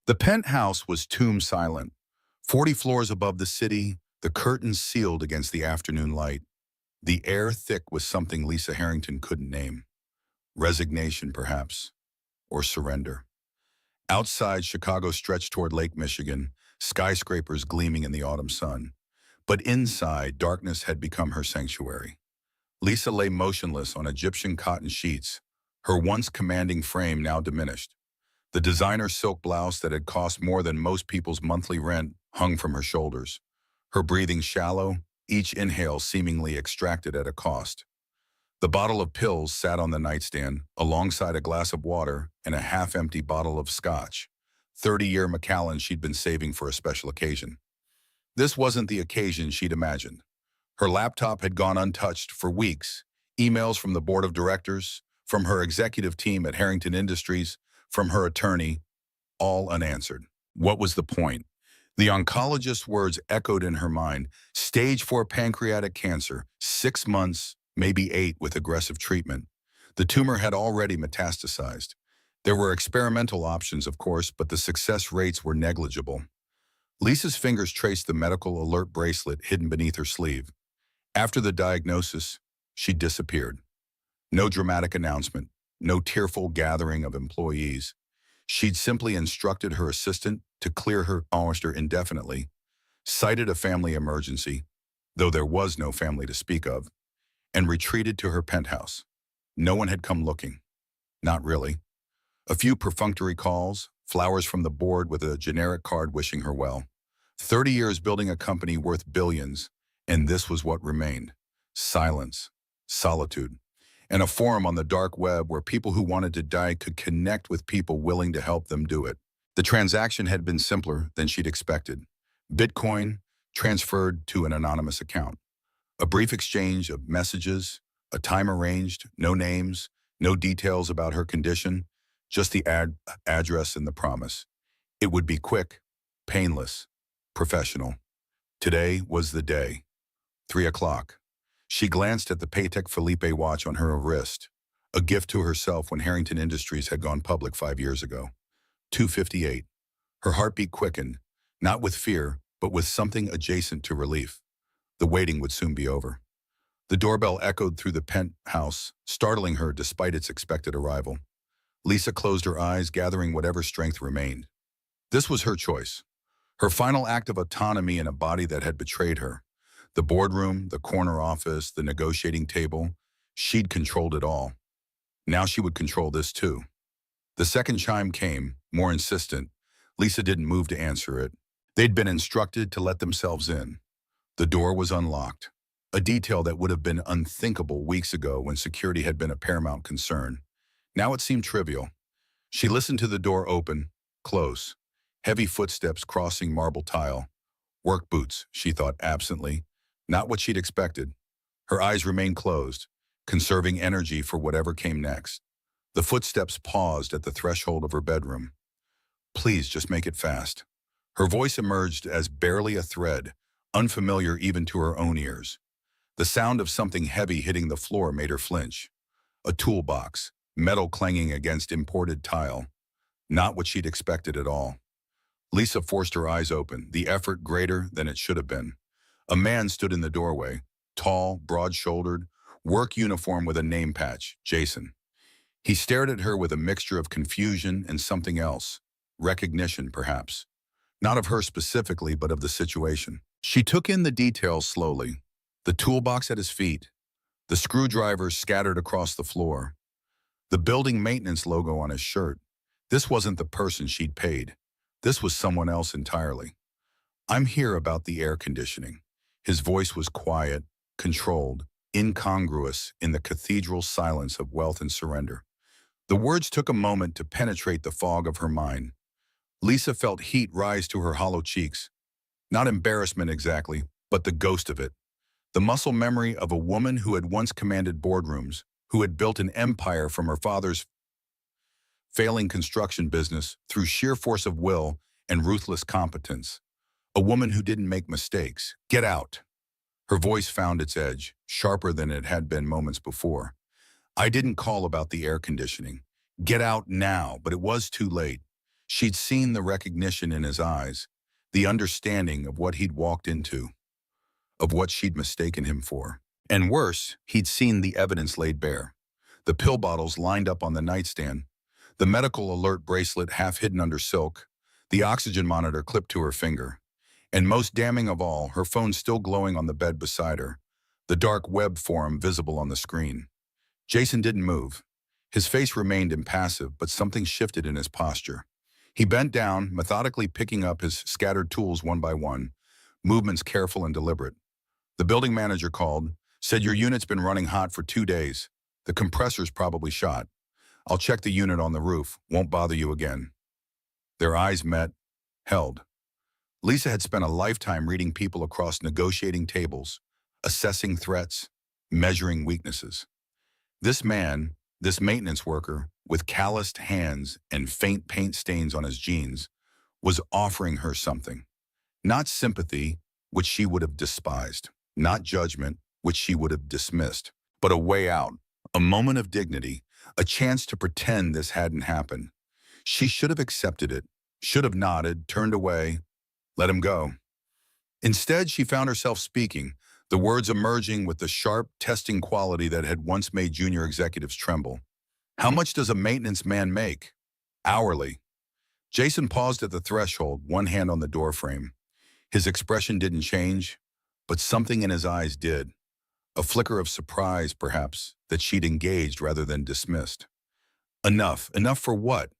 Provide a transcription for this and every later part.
The penthouse was tomb silent. 40 floors above the city, the curtains sealed against the afternoon light. The air thick with something Lisa Harrington couldn't name. Resignation, perhaps, or surrender. Outside, Chicago stretched toward Lake Michigan, skyscrapers gleaming in the autumn sun. But inside, darkness had become her sanctuary. Lisa lay motionless on Egyptian cotton sheets, her once commanding frame now diminished. The designer silk blouse that had cost more than most people's monthly rent hung from her shoulders. Her breathing shallow, each inhale seemingly extracted at a cost. The bottle of pills sat on the nightstand, alongside a glass of water and a half-empty bottle of scotch, 30-year Macallan she'd been saving for a special occasion. This wasn't the occasion she'd imagined. Her laptop had gone untouched for weeks. Emails from the board of directors, from her executive team at Harrington Industries, from her attorney, all unanswered. What was the point? The oncologist's words echoed in her mind. Stage 4 pancreatic cancer, 6 months, maybe 8 with aggressive treatment. The tumor had already metastasized. There were experimental options, of course, but the success rates were negligible. Lisa's fingers traced the medical alert bracelet hidden beneath her sleeve. After the diagnosis, she disappeared. No dramatic announcement, no tearful gathering of employees. She'd simply instructed her assistant to clear her roster indefinitely, cited a family emergency, though there was no family to speak of, and retreated to her penthouse. No one had come looking. Not really. A few perfunctory calls, flowers from the board with a generic card wishing her well. 30 years building a company worth billions, and this was what remained. Silence, solitude, and a forum on the dark web where people who wanted to die could connect with people willing to help them do it. The transaction had been simpler than she'd expected. Bitcoin transferred to an anonymous account. A brief exchange of messages, a time arranged, no names, no details about her condition, just the address and the promise. It would be quick, painless, professional. Today was the day. 3 o'clock. She glanced at the Patek Philippe watch on her wrist, a gift to herself when Harrington Industries had gone public 5 years ago. 2:58. Her heartbeat quickened, not with fear, but with something adjacent to relief. The waiting would soon be over. The doorbell echoed through the penthouse, startling her despite its expected arrival. Lisa closed her eyes, gathering whatever strength remained. This was her choice. Her final act of autonomy in a body that had betrayed her. The boardroom, the corner office, the negotiating table, she'd controlled it all. Now she would control this too. The second chime came, more insistent. Lisa didn't move to answer it. They'd been instructed to let themselves in. The door was unlocked, a detail that would have been unthinkable weeks ago when security had been a paramount concern. Now it seemed trivial. She listened to the door open, close, heavy footsteps crossing marble tile. Work boots, she thought absently, not what she'd expected. Her eyes remained closed, conserving energy for whatever came next. The footsteps paused at the threshold of her bedroom. Please just make it fast. Her voice emerged as barely a thread, unfamiliar even to her own ears. The sound of something heavy hitting the floor made her flinch. A toolbox, metal clanging against imported tile. Not what she'd expected at all. Lisa forced her eyes open, the effort greater than it should have been. A man stood in the doorway, tall, broad-shouldered, work uniform with a name patch, Jason. He stared at her with a mixture of confusion and something else, recognition perhaps. Not of her specifically, but of the situation. She took in the details slowly. The toolbox at his feet, the screwdrivers scattered across the floor, the building maintenance logo on his shirt. This wasn't the person she'd paid. This was someone else entirely. I'm here about the air conditioning. His voice was quiet, controlled, incongruous in the cathedral silence of wealth and surrender. The words took a moment to penetrate the fog of her mind. Lisa felt heat rise to her hollow cheeks. Not embarrassment exactly, but the ghost of it. The muscle memory of a woman who had once commanded boardrooms, who had built an empire from her father's failing construction business through sheer force of will and ruthless competence. A woman who didn't make mistakes. Get out. Her voice found its edge, sharper than it had been moments before. I didn't call about the air conditioning. Get out now, but it was too late. She'd seen the recognition in his eyes, the understanding of what he'd walked into, of what she'd mistaken him for. And worse, he'd seen the evidence laid bare. The pill bottles lined up on the nightstand, the medical alert bracelet half hidden under silk, the oxygen monitor clipped to her finger, and most damning of all, her phone still glowing on the bed beside her, the dark web forum visible on the screen. Jason didn't move. His face remained impassive, but something shifted in his posture. He bent down, methodically picking up his scattered tools one by one, movements careful and deliberate. The building manager called, said your unit's been running hot for 2 days. The compressor's probably shot. I'll check the unit on the roof. Won't bother you again. Their eyes met, held. Lisa had spent a lifetime reading people across negotiating tables, assessing threats, measuring weaknesses. This man, this maintenance worker, with calloused hands and faint paint stains on his jeans, was offering her something. Not sympathy, which she would have despised. Not judgment, which she would have dismissed. But a way out, a moment of dignity, a chance to pretend this hadn't happened. She should have accepted it, should have nodded, turned away, let him go. Instead, she found herself speaking, the words emerging with the sharp, testing quality that had once made junior executives tremble. How much does a maintenance man make? Hourly. Jason paused at the threshold, one hand on the doorframe. His expression didn't change, but something in his eyes did. A flicker of surprise, perhaps, that she'd engaged rather than dismissed. Enough. Enough for what?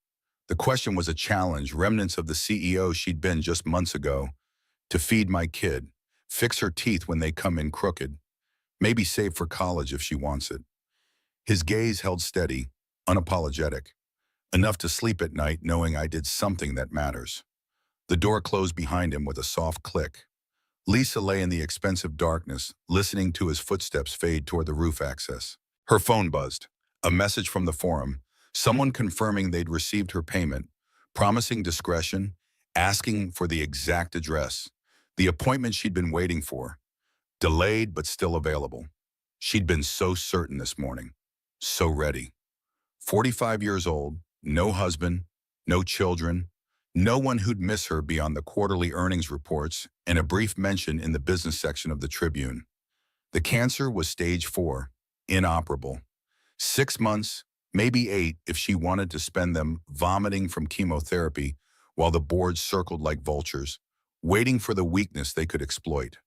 The question was a challenge, remnants of the CEO she'd been just months ago. To feed my kid, fix her teeth when they come in crooked, maybe save for college if she wants it. His gaze held steady, unapologetic, enough to sleep at night knowing I did something that matters. The door closed behind him with a soft click. Lisa lay in the expensive darkness, listening to his footsteps fade toward the roof access. Her phone buzzed. A message from the forum, someone confirming they'd received her payment, promising discretion, asking for the exact address, the appointment she'd been waiting for, delayed but still available. She'd been so certain this morning, so ready. 45 years old, no husband, no children, no one who'd miss her beyond the quarterly earnings reports and a brief mention in the business section of the Tribune. The cancer was stage 4, inoperable. 6 months, maybe 8 if she wanted to spend them vomiting from chemotherapy while the boards circled like vultures, waiting for the weakness they could exploit.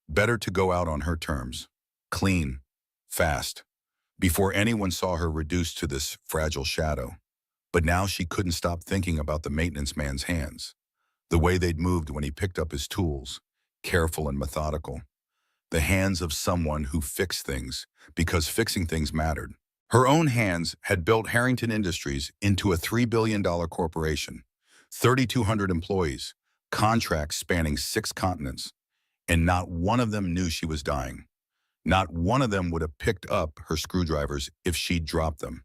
Better to go out on her terms, clean, fast, before anyone saw her reduced to this fragile shadow. But now she couldn't stop thinking about the maintenance man's hands, the way they'd moved when he picked up his tools, careful and methodical. The hands of someone who fixed things because fixing things mattered. Her own hands had built Harrington Industries into a $3 billion corporation, 3,200 employees, contracts spanning 6 continents, and not one of them knew she was dying. Not one of them would have picked up her screwdrivers if she'd dropped them.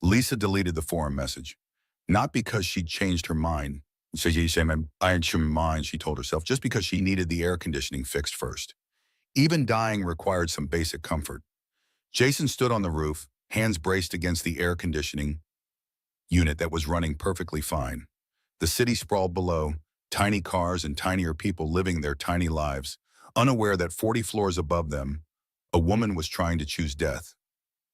Lisa deleted the forum message, not because she'd changed her mind. So you say, I changed my mind, she told herself, just because she needed the air conditioning fixed first. Even dying required some basic comfort. Jason stood on the roof, hands braced against the air conditioning unit that was running perfectly fine. The city sprawled below, tiny cars and tinier people living their tiny lives, unaware that 40 floors above them, a woman was trying to choose death.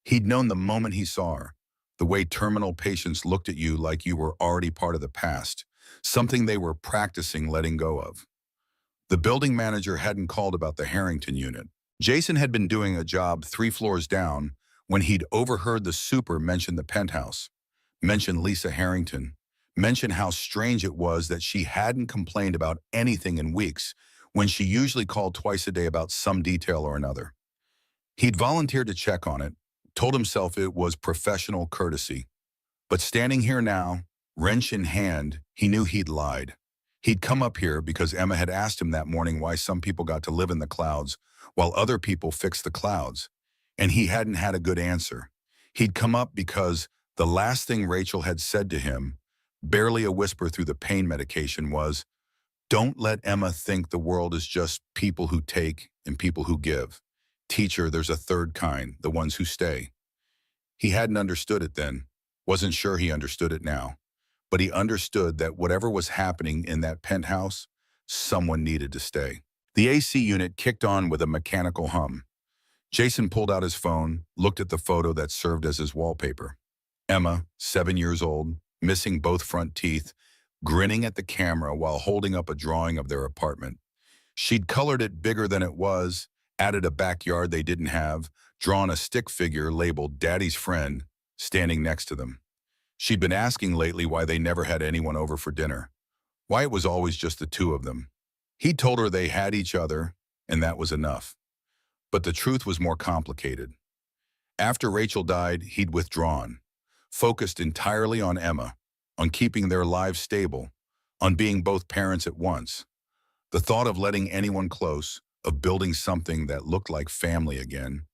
He'd known the moment he saw her, the way terminal patients looked at you like you were already part of the past, something they were practicing letting go of. The building manager hadn't called about the Harrington unit. Jason had been doing a job 3 floors down when he'd overheard the super mention the penthouse, mention Lisa Harrington, mention how strange it was that she hadn't complained about anything in weeks when she usually called twice a day about some detail or another. He'd volunteered to check on it, told himself it was professional courtesy. But standing here now, wrench in hand, he knew he'd lied. He'd come up here because Emma had asked him that morning why some people got to live in the clouds while other people fixed the clouds, and he hadn't had a good answer. He'd come up because the last thing Rachel had said to him, barely a whisper through the pain medication, was, "Don't let Emma think the world is just people who take and people who give. Teach her there's a third kind, the ones who stay." He hadn't understood it then, wasn't sure he understood it now. but he understood that whatever was happening in that penthouse, someone needed to stay. The AC unit kicked on with a mechanical hum. Jason pulled out his phone, looked at the photo that served as his wallpaper. Emma, 7 years old, missing both front teeth, grinning at the camera while holding up a drawing of their apartment. She'd colored it bigger than it was, added a backyard they didn't have, drawn a stick figure labeled Daddy's Friend, standing next to them. She'd been asking lately why they never had anyone over for dinner, why it was always just the two of them. He told her they had each other, and that was enough. But the truth was more complicated. After Rachel died, he'd withdrawn, focused entirely on Emma, on keeping their lives stable, on being both parents at once. The thought of letting anyone close, of building something that looked like family again,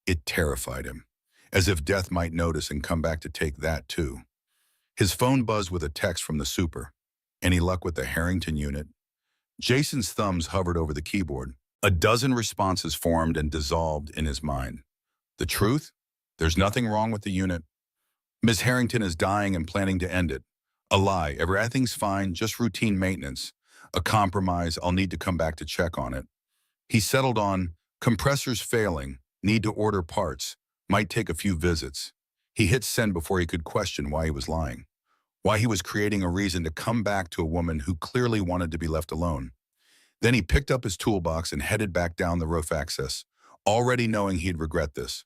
it terrified him, as if death might notice and come back to take that too. His phone buzzed with a text from the super. Any luck with the Harrington unit? Jason's thumbs hovered over the keyboard. A dozen responses formed and dissolved in his mind. The truth? There's nothing wrong with the unit. Miss Harrington is dying and planning to end it. A lie. Everything's fine, just routine maintenance. A compromise. I'll need to come back to check on it. He settled on compressors failing, need to order parts, might take a few visits. He hit send before he could question why he was lying, why he was creating a reason to come back to a woman who clearly wanted to be left alone. Then he picked up his toolbox and headed back down the roof access, already knowing he'd regret this,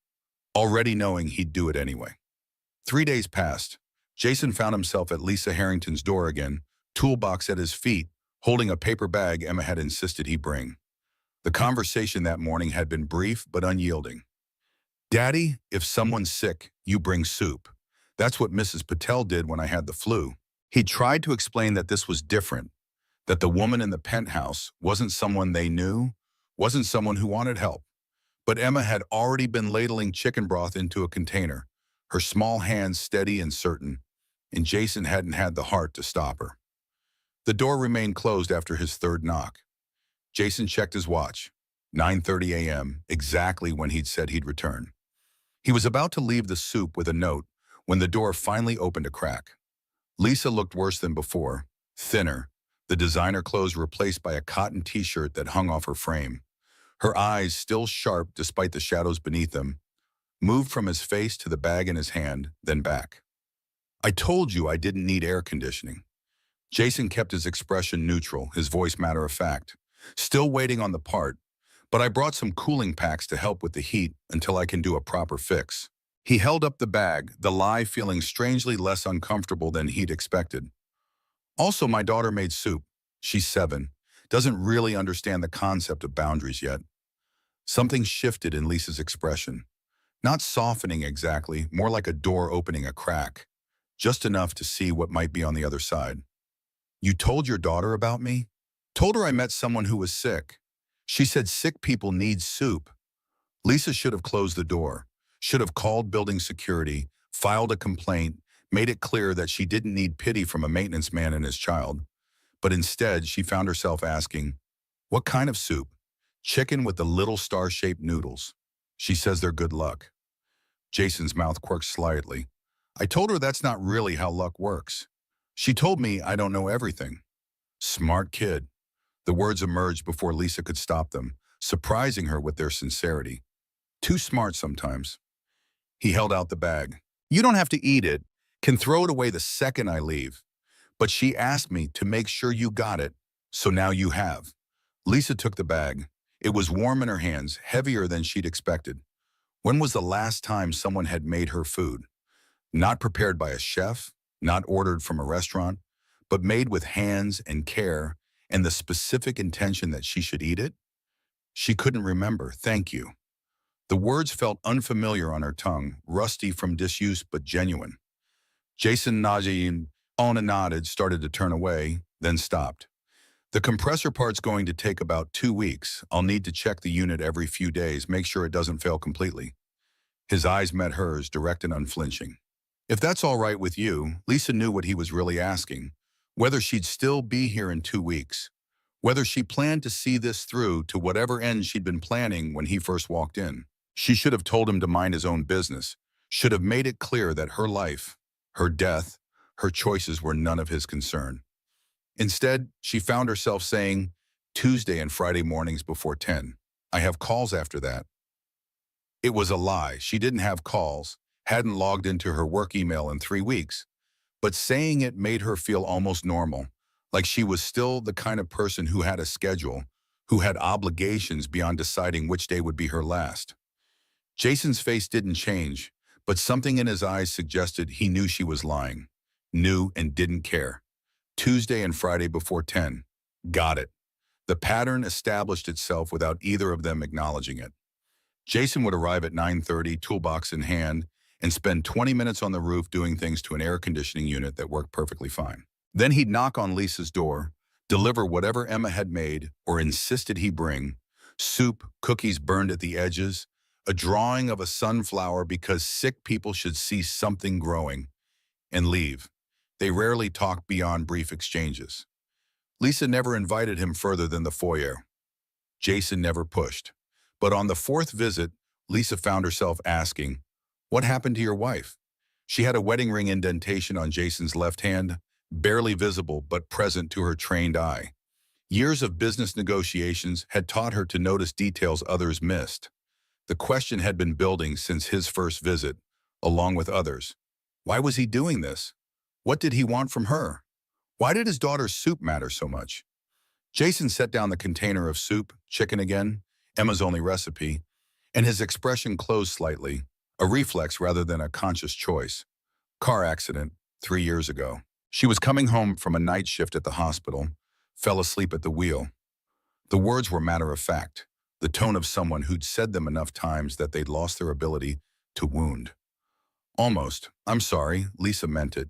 already knowing he'd do it anyway. 3 days passed. Jason found himself at Lisa Harrington's door again, toolbox at his feet, holding a paper bag Emma had insisted he bring. The conversation that morning had been brief but unyielding. Daddy, if someone's sick, you bring soup. That's what Mrs. Patel did when I had the flu. He tried to explain that this was different, that the woman in the penthouse wasn't someone they knew, wasn't someone who wanted help. But Emma had already been ladling chicken broth into a container, her small hands steady and certain, and Jason hadn't had the heart to stop her. The door remained closed after his third knock. Jason checked his watch. 9:30 a.m., exactly when he'd said he'd return. He was about to leave the soup with a note when the door finally opened a crack. Lisa looked worse than before, thinner, the designer clothes replaced by a cotton t-shirt that hung off her frame. Her eyes, still sharp despite the shadows beneath them, moved from his face to the bag in his hand, then back. I told you I didn't need air conditioning. Jason kept his expression neutral, his voice matter-of-fact. Still waiting on the part, but I brought some cooling packs to help with the heat until I can do a proper fix. He held up the bag, the lie feeling strangely less uncomfortable than he'd expected. Also, my daughter made soup. She's 7, doesn't really understand the concept of boundaries yet. Something shifted in Lisa's expression. Not softening exactly, more like a door opening a crack, just enough to see what might be on the other side. You told your daughter about me? Told her I met someone who was sick. She said sick people need soup. Lisa should have closed the door, should have called building security, filed a complaint, made it clear that she didn't need pity from a maintenance man and his child. But instead, she found herself asking, what kind of soup? Chicken with the little star-shaped noodles. She says they're good luck. Jason's mouth quirked slightly. I told her that's not really how luck works. She told me I don't know everything. Smart kid. The words emerged before Lisa could stop them, surprising her with their sincerity. Too smart sometimes. He held out the bag. You don't have to eat it. Can throw it away the second I leave. But she asked me to make sure you got it, so now you have. Lisa took the bag. It was warm in her hands, heavier than she'd expected. When was the last time someone had made her food? Not prepared by a chef, not ordered from a restaurant, but made with hands and care and the specific intention that she should eat it? She couldn't remember, thank you. The words felt unfamiliar on her tongue, rusty from disuse but genuine. Jason nodded, started to turn away, then stopped. The compressor part's going to take about 2 weeks. I'll need to check the unit every few days, make sure it doesn't fail completely. His eyes met hers, direct and unflinching. If that's all right with you, Lisa knew what he was really asking. Whether she'd still be here in 2 weeks. Whether she planned to see this through to whatever end she'd been planning when he first walked in. She should have told him to mind his own business. Should have made it clear that her life, her death, her choices were none of his concern. Instead, she found herself saying, Tuesday and Friday mornings before 10. I have calls after that. It was a lie. She didn't have calls, hadn't logged into her work email in 3 weeks. But saying it made her feel almost normal, like she was still the kind of person who had a schedule, who had obligations beyond deciding which day would be her last. Jason's face didn't change, but something in his eyes suggested he knew she was lying, knew and didn't care. Tuesday and Friday before 10. Got it. The pattern established itself without either of them acknowledging it. Jason would arrive at 9:30, toolbox in hand, and spend 20 minutes on the roof doing things to an air conditioning unit that worked perfectly fine. Then he'd knock on Lisa's door, deliver whatever Emma had made or insisted he bring, soup, cookies burned at the edges, a drawing of a sunflower because sick people should see something growing, and leave. They rarely talked beyond brief exchanges. Lisa never invited him further than the foyer. Jason never pushed. But on the fourth visit, Lisa found herself asking, "What happened to your wife?" She had a wedding ring indentation on Jason's left hand, barely visible but present to her trained eye. Years of business negotiations had taught her to notice details others missed. The question had been building since his first visit, along with others. Why was he doing this? What did he want from her? Why did his daughter's soup matter so much? Jason set down the container of soup, chicken again, Emma's only recipe, and his expression closed slightly, a reflex rather than a conscious choice. Car accident, 3 years ago. She was coming home from a night shift at the hospital, fell asleep at the wheel. The words were matter of fact, the tone of someone who'd said them enough times that they'd lost their ability to wound. Almost. I'm sorry, Lisa meant it.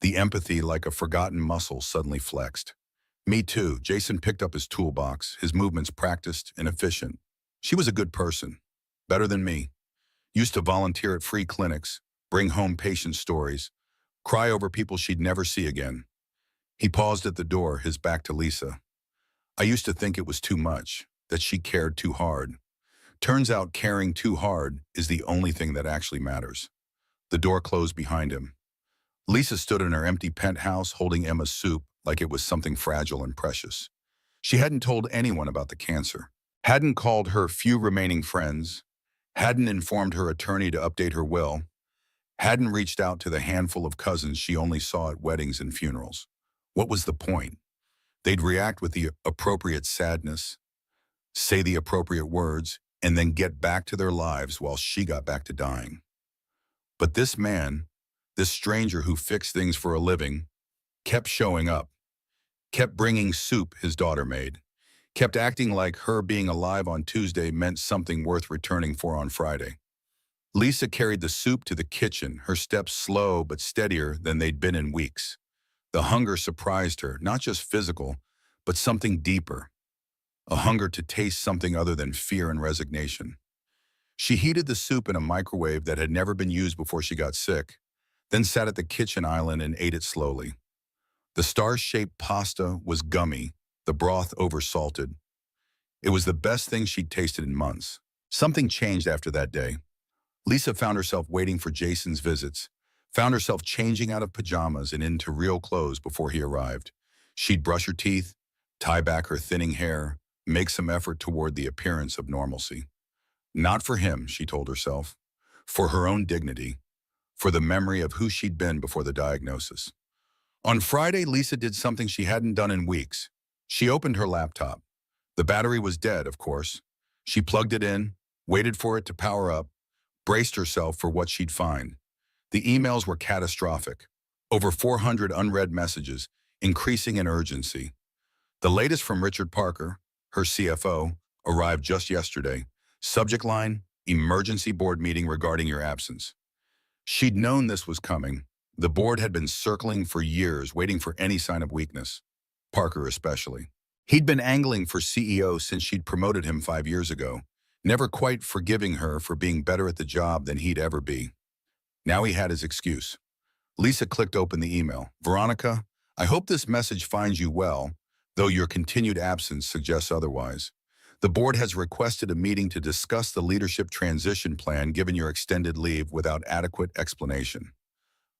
The empathy, like a forgotten muscle, suddenly flexed. Me too. Jason picked up his toolbox, his movements practiced and efficient. She was a good person. Better than me. Used to volunteer at free clinics, bring home patient stories, cry over people she'd never see again. He paused at the door, his back to Lisa. I used to think it was too much, that she cared too hard. Turns out caring too hard is the only thing that actually matters. The door closed behind him. Lisa stood in her empty penthouse holding Emma's soup like it was something fragile and precious. She hadn't told anyone about the cancer, hadn't called her few remaining friends, hadn't informed her attorney to update her will, hadn't reached out to the handful of cousins she only saw at weddings and funerals. What was the point? They'd react with the appropriate sadness, say the appropriate words, and then get back to their lives while she got back to dying. But this man, this stranger who fixed things for a living, kept showing up, kept bringing soup his daughter made, kept acting like her being alive on Tuesday meant something worth returning for on Friday. Lisa carried the soup to the kitchen, her steps slow but steadier than they'd been in weeks. The hunger surprised her, not just physical, but something deeper, a hunger to taste something other than fear and resignation. She heated the soup in a microwave that had never been used before she got sick, then sat at the kitchen island and ate it slowly. The star-shaped pasta was gummy, the broth oversalted. It was the best thing she'd tasted in months. Something changed after that day. Lisa found herself waiting for Jason's visits, found herself changing out of pajamas and into real clothes before he arrived. She'd brush her teeth, tie back her thinning hair, make some effort toward the appearance of normalcy. Not for him, she told herself, for her own dignity, for the memory of who she'd been before the diagnosis. On Friday, Lisa did something she hadn't done in weeks. She opened her laptop. The battery was dead, of course. She plugged it in, waited for it to power up, braced herself for what she'd find. The emails were catastrophic. Over 400 unread messages, increasing in urgency. The latest from Richard Parker, her CFO, arrived just yesterday. Subject line, emergency board meeting regarding your absence. She'd known this was coming. The board had been circling for years, waiting for any sign of weakness. Parker especially. He'd been angling for CEO since she'd promoted him 5 years ago, never quite forgiving her for being better at the job than he'd ever be. Now he had his excuse. Lisa clicked open the email. Veronica, I hope this message finds you well, though your continued absence suggests otherwise. The board has requested a meeting to discuss the leadership transition plan given your extended leave without adequate explanation.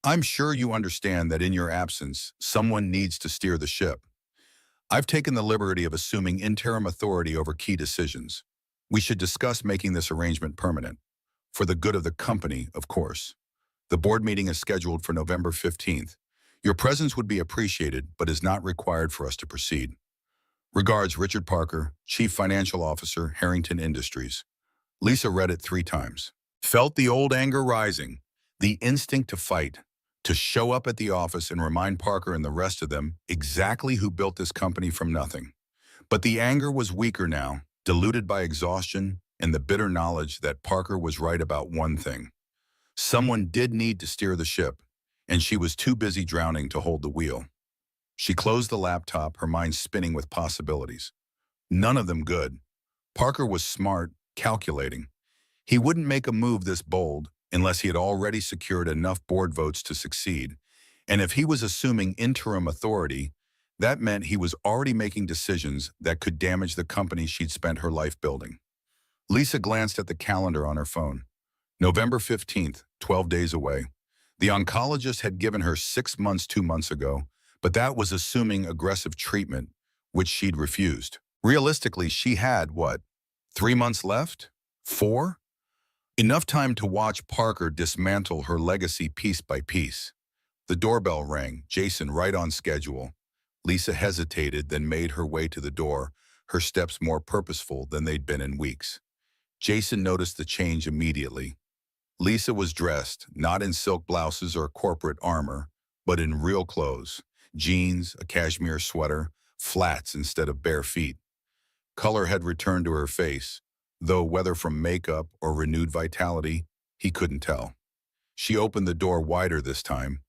I'm sure you understand that in your absence, someone needs to steer the ship. I've taken the liberty of assuming interim authority over key decisions. We should discuss making this arrangement permanent. For the good of the company, of course. The board meeting is scheduled for November 15th. Your presence would be appreciated, but is not required for us to proceed. Regards, Richard Parker, Chief Financial Officer, Harrington Industries. Lisa read it 3 times. Felt the old anger rising, the instinct to fight, to show up at the office and remind Parker and the rest of them exactly who built this company from nothing. But the anger was weaker now, diluted by exhaustion and the bitter knowledge that Parker was right about one thing. Someone did need to steer the ship, and she was too busy drowning to hold the wheel. She closed the laptop, her mind spinning with possibilities. None of them good. Parker was smart, calculating. He wouldn't make a move this bold unless he had already secured enough board votes to succeed. And if he was assuming interim authority, that meant he was already making decisions that could damage the company she'd spent her life building. Lisa glanced at the calendar on her phone. November 15th, 12 days away. The oncologist had given her 6 months 2 months ago, but that was assuming aggressive treatment, which she'd refused. Realistically, she had, what, 3 months left? 4? Enough time to watch Parker dismantle her legacy piece by piece. The doorbell rang, Jason right on schedule. Lisa hesitated, then made her way to the door, her steps more purposeful than they'd been in weeks. Jason noticed the change immediately. Lisa was dressed, not in silk blouses or corporate armor, but in real clothes. Jeans, a cashmere sweater, flats instead of bare feet. Color had returned to her face, though whether from makeup or renewed vitality, he couldn't tell. She opened the door wider this time,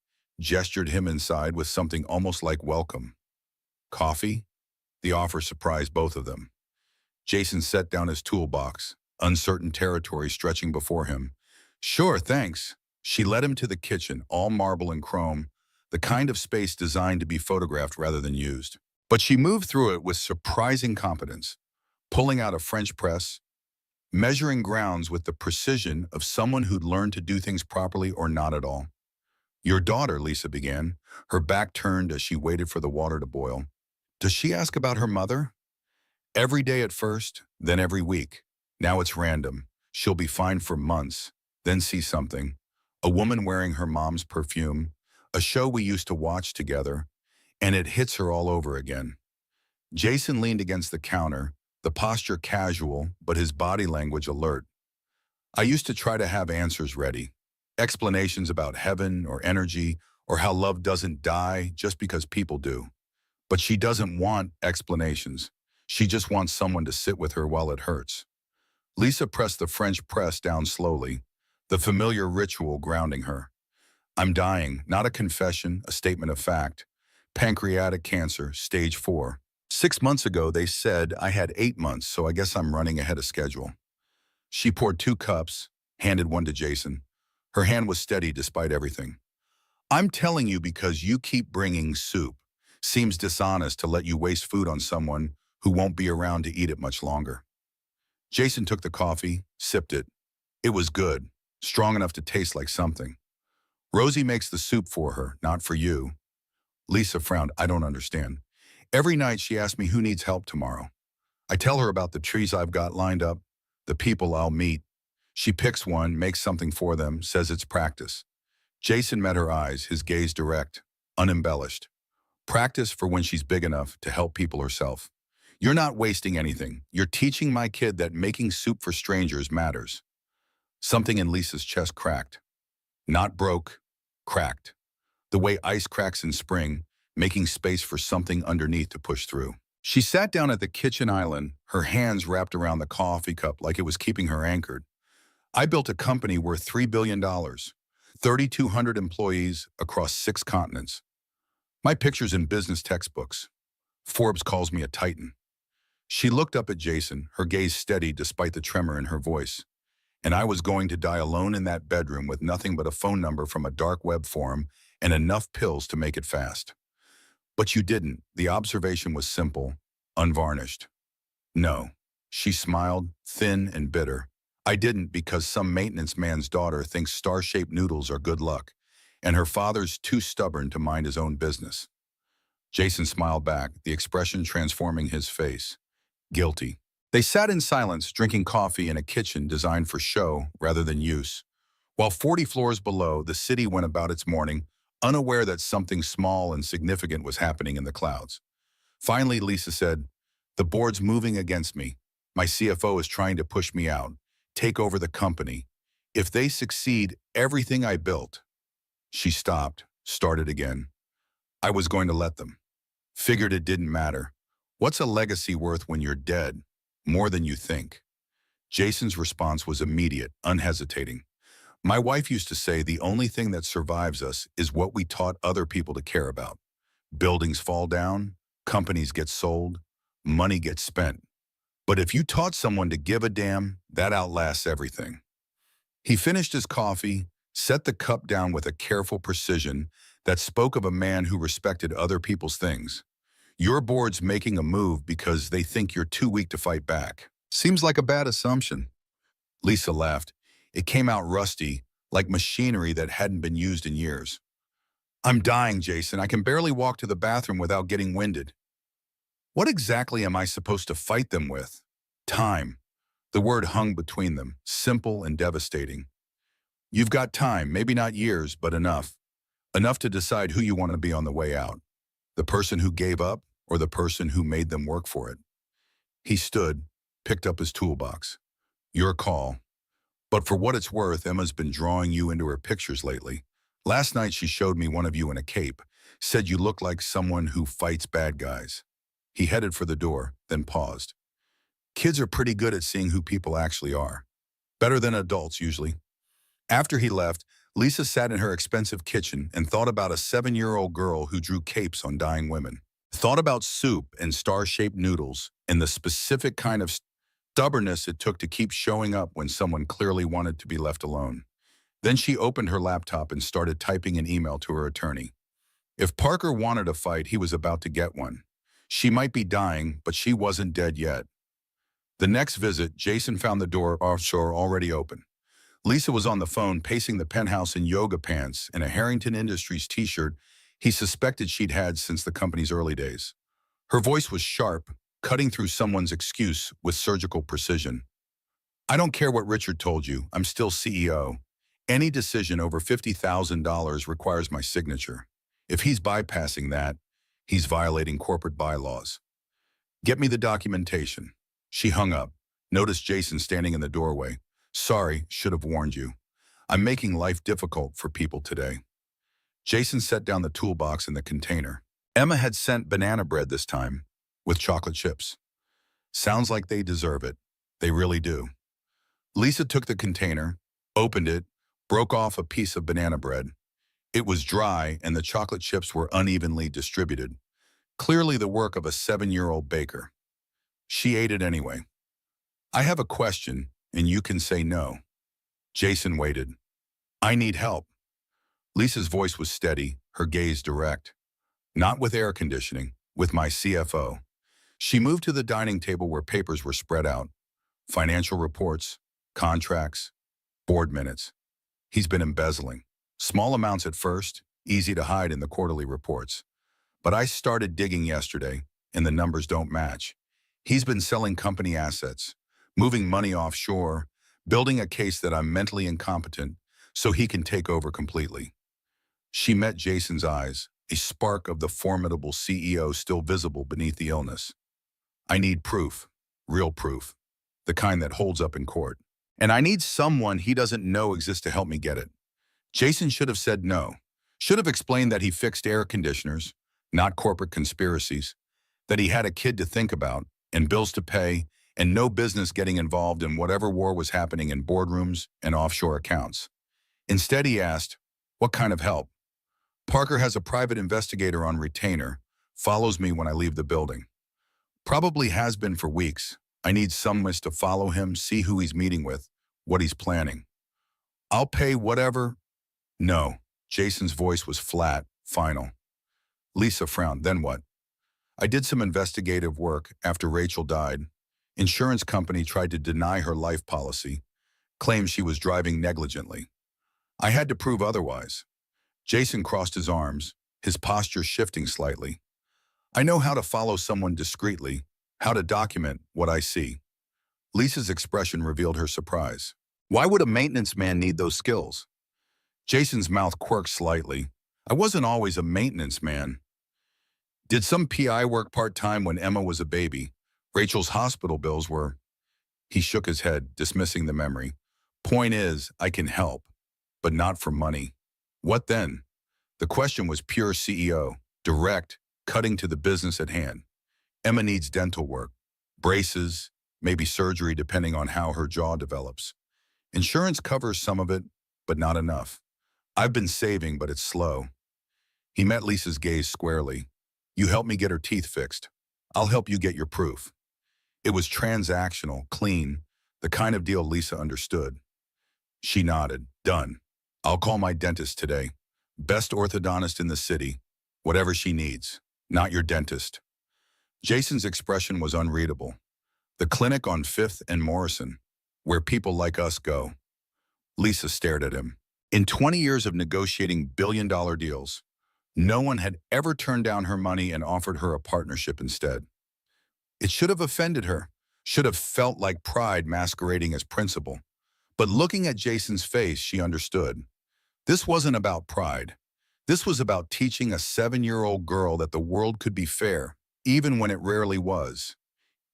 gestured him inside with something almost like welcome. Coffee? The offer surprised both of them. Jason set down his toolbox, uncertain territory stretching before him. Sure, thanks. She led him to the kitchen, all marble and chrome, the kind of space designed to be photographed rather than used. But she moved through it with surprising competence, pulling out a French press, measuring grounds with the precision of someone who'd learned to do things properly or not at all. Your daughter, Lisa began, her back turned as she waited for the water to boil. Does she ask about her mother? Every day at first, then every week. Now it's random. She'll be fine for months, then see something. A woman wearing her mom's perfume, a show we used to watch together, and it hits her all over again. Jason leaned against the counter, the posture casual, but his body language alert. I used to try to have answers ready, explanations about heaven or energy or how love doesn't die just because people do. But she doesn't want explanations. She just wants someone to sit with her while it hurts. Lisa pressed the French press down slowly, the familiar ritual grounding her. I'm dying, not a confession, a statement of fact. Pancreatic cancer, stage 4. 6 months ago, they said I had 8 months, so I guess I'm running ahead of schedule. She poured 2 cups, handed one to Jason. Her hand was steady despite everything. I'm telling you because you keep bringing soup. Seems dishonest to let you waste food on someone who won't be around to eat it much longer. Jason took the coffee, sipped it. It was good, strong enough to taste like something. Rosie makes the soup for her, not for you. Lisa frowned. I don't understand. Every night she asks me who needs help tomorrow. I tell her about the trees I've got lined up, the people I'll meet. She picks one, makes something for them, says it's practice. Jason met her eyes, his gaze direct, unembellished. Practice for when she's big enough to help people herself. You're not wasting anything. You're teaching my kid that making soup for strangers matters. Something in Lisa's chest cracked. Not broke, cracked. The way ice cracks in spring, making space for something underneath to push through. She sat down at the kitchen island, her hands wrapped around the coffee cup like it was keeping her anchored. I built a company worth $3 billion, 3,200 employees across 6 continents. My picture's in business textbooks. Forbes calls me a titan. She looked up at Jason, her gaze steady despite the tremor in her voice. And I was going to die alone in that bedroom with nothing but a phone number from a dark web forum and enough pills to make it fast. But you didn't. The observation was simple, unvarnished. No. She smiled, thin and bitter. I didn't because some maintenance man's daughter thinks star-shaped noodles are good luck. and her father's too stubborn to mind his own business. Jason smiled back, the expression transforming his face. Guilty. They sat in silence, drinking coffee in a kitchen designed for show rather than use. While 40 floors below, the city went about its morning, unaware that something small and significant was happening in the clouds. Finally, Lisa said, "The board's moving against me. My CFO is trying to push me out, take over the company. If they succeed, everything I built." She stopped, started again. "I was going to let them. Figured it didn't matter. What's a legacy worth when you're dead? More than you think." Jason's response was immediate, unhesitating. "My wife used to say the only thing that survives us is what we taught other people to care about. Buildings fall down, companies get sold, money gets spent. But if you taught someone to give a damn, that outlasts everything." He finished his coffee, set the cup down with a careful precision that spoke of a man who respected other people's things. "Your board's making a move because they think you're too weak to fight back. Seems like a bad assumption." Lisa laughed. It came out rusty, like machinery that hadn't been used in years. "I'm dying, Jason. I can barely walk to the bathroom without getting winded." "What exactly am I supposed to fight them with?" "Time." The word hung between them, simple and devastating. "You've got time, maybe not years, but enough. Enough to decide who you want to be on the way out. The person who gave up or the person who made them work for it." He stood, picked up his toolbox. "Your call. But for what it's worth, Emma's been drawing you into her pictures lately. Last night she showed me one of you in a cape, said you look like someone who fights bad guys." He headed for the door, then paused. "Kids are pretty good at seeing who people actually are. Better than adults, usually." After he left, Lisa sat in her expensive kitchen and thought about a 7-year-old girl who drew capes on dying women. Thought about soup and star-shaped noodles and the specific kind of stubbornness it took to keep showing up when someone clearly wanted to be left alone. Then she opened her laptop and started typing an email to her attorney. If Parker wanted a fight, he was about to get one. She might be dying, but she wasn't dead yet. The next visit, Jason found the door offshore already open. Lisa was on the phone, pacing the penthouse in yoga pants and a Harrington Industries t-shirt he suspected she'd had since the company's early days. Her voice was sharp, cutting through someone's excuse with surgical precision. "I don't care what Richard told you. I'm still CEO. Any decision over $50,000 requires my signature. If he's bypassing that, he's violating corporate bylaws. Get me the documentation." She hung up, noticed Jason standing in the doorway. "Sorry, should have warned you. I'm making life difficult for people today." Jason set down the toolbox in the container. Emma had sent banana bread this time, with chocolate chips. "Sounds like they deserve it. They really do." Lisa took the container, opened it, broke off a piece of banana bread. It was dry and the chocolate chips were unevenly distributed, clearly the work of a 7-year-old baker. She ate it anyway. "I have a question, and you can say no." Jason waited. "I need help." Lisa's voice was steady, her gaze direct. "Not with air conditioning, with my CFO." She moved to the dining table where papers were spread out. Financial reports, contracts, board minutes. He's been embezzling. Small amounts at first, easy to hide in the quarterly reports. But I started digging yesterday, and the numbers don't match. He's been selling company assets, moving money offshore, building a case that I'm mentally incompetent so he can take over completely. She met Jason's eyes, a spark of the formidable CEO still visible beneath the illness. "I need proof, real proof, the kind that holds up in court. And I need someone he doesn't know exists to help me get it." Jason should have said no. Should have explained that he fixed air conditioners, not corporate conspiracies, that he had a kid to think about and bills to pay and no business getting involved in whatever war was happening in boardrooms and offshore accounts. Instead, he asked, "What kind of help?" "Parker has a private investigator on retainer, follows me when I leave the building. Probably has been for weeks. I need someone to follow him, see who he's meeting with, what he's planning. I'll pay whatever." "No." Jason's voice was flat, final. Lisa frowned. "Then what?" "I did some investigative work after Rachel died. Insurance company tried to deny her life policy, claimed she was driving negligently. I had to prove otherwise. Jason crossed his arms, his posture shifting slightly. I know how to follow someone discreetly, how to document what I see. Lisa's expression revealed her surprise. Why would a maintenance man need those skills? Jason's mouth quirked slightly. I wasn't always a maintenance man. Did some PI work part-time when Emma was a baby? Rachel's hospital bills were... He shook his head, dismissing the memory. Point is, I can help, but not for money. What then? The question was pure CEO, direct, cutting to the business at hand. Emma needs dental work, braces, maybe surgery depending on how her jaw develops. Insurance covers some of it, but not enough. I've been saving, but it's slow. He met Lisa's gaze squarely. You help me get her teeth fixed. I'll help you get your proof. It was transactional, clean, the kind of deal Lisa understood. She nodded. Done. I'll call my dentist today. Best orthodontist in the city. Whatever she needs. Not your dentist. Jason's expression was unreadable. The clinic on 5th and Morrison, where people like us go. Lisa stared at him. In 20 years of negotiating billion-dollar deals, no one had ever turned down her money and offered her a partnership instead. It should have offended her, should have felt like pride masquerading as principle. But looking at Jason's face, she understood. This wasn't about pride. This was about teaching a 7-year-old girl that the world could be fair, even when it rarely was.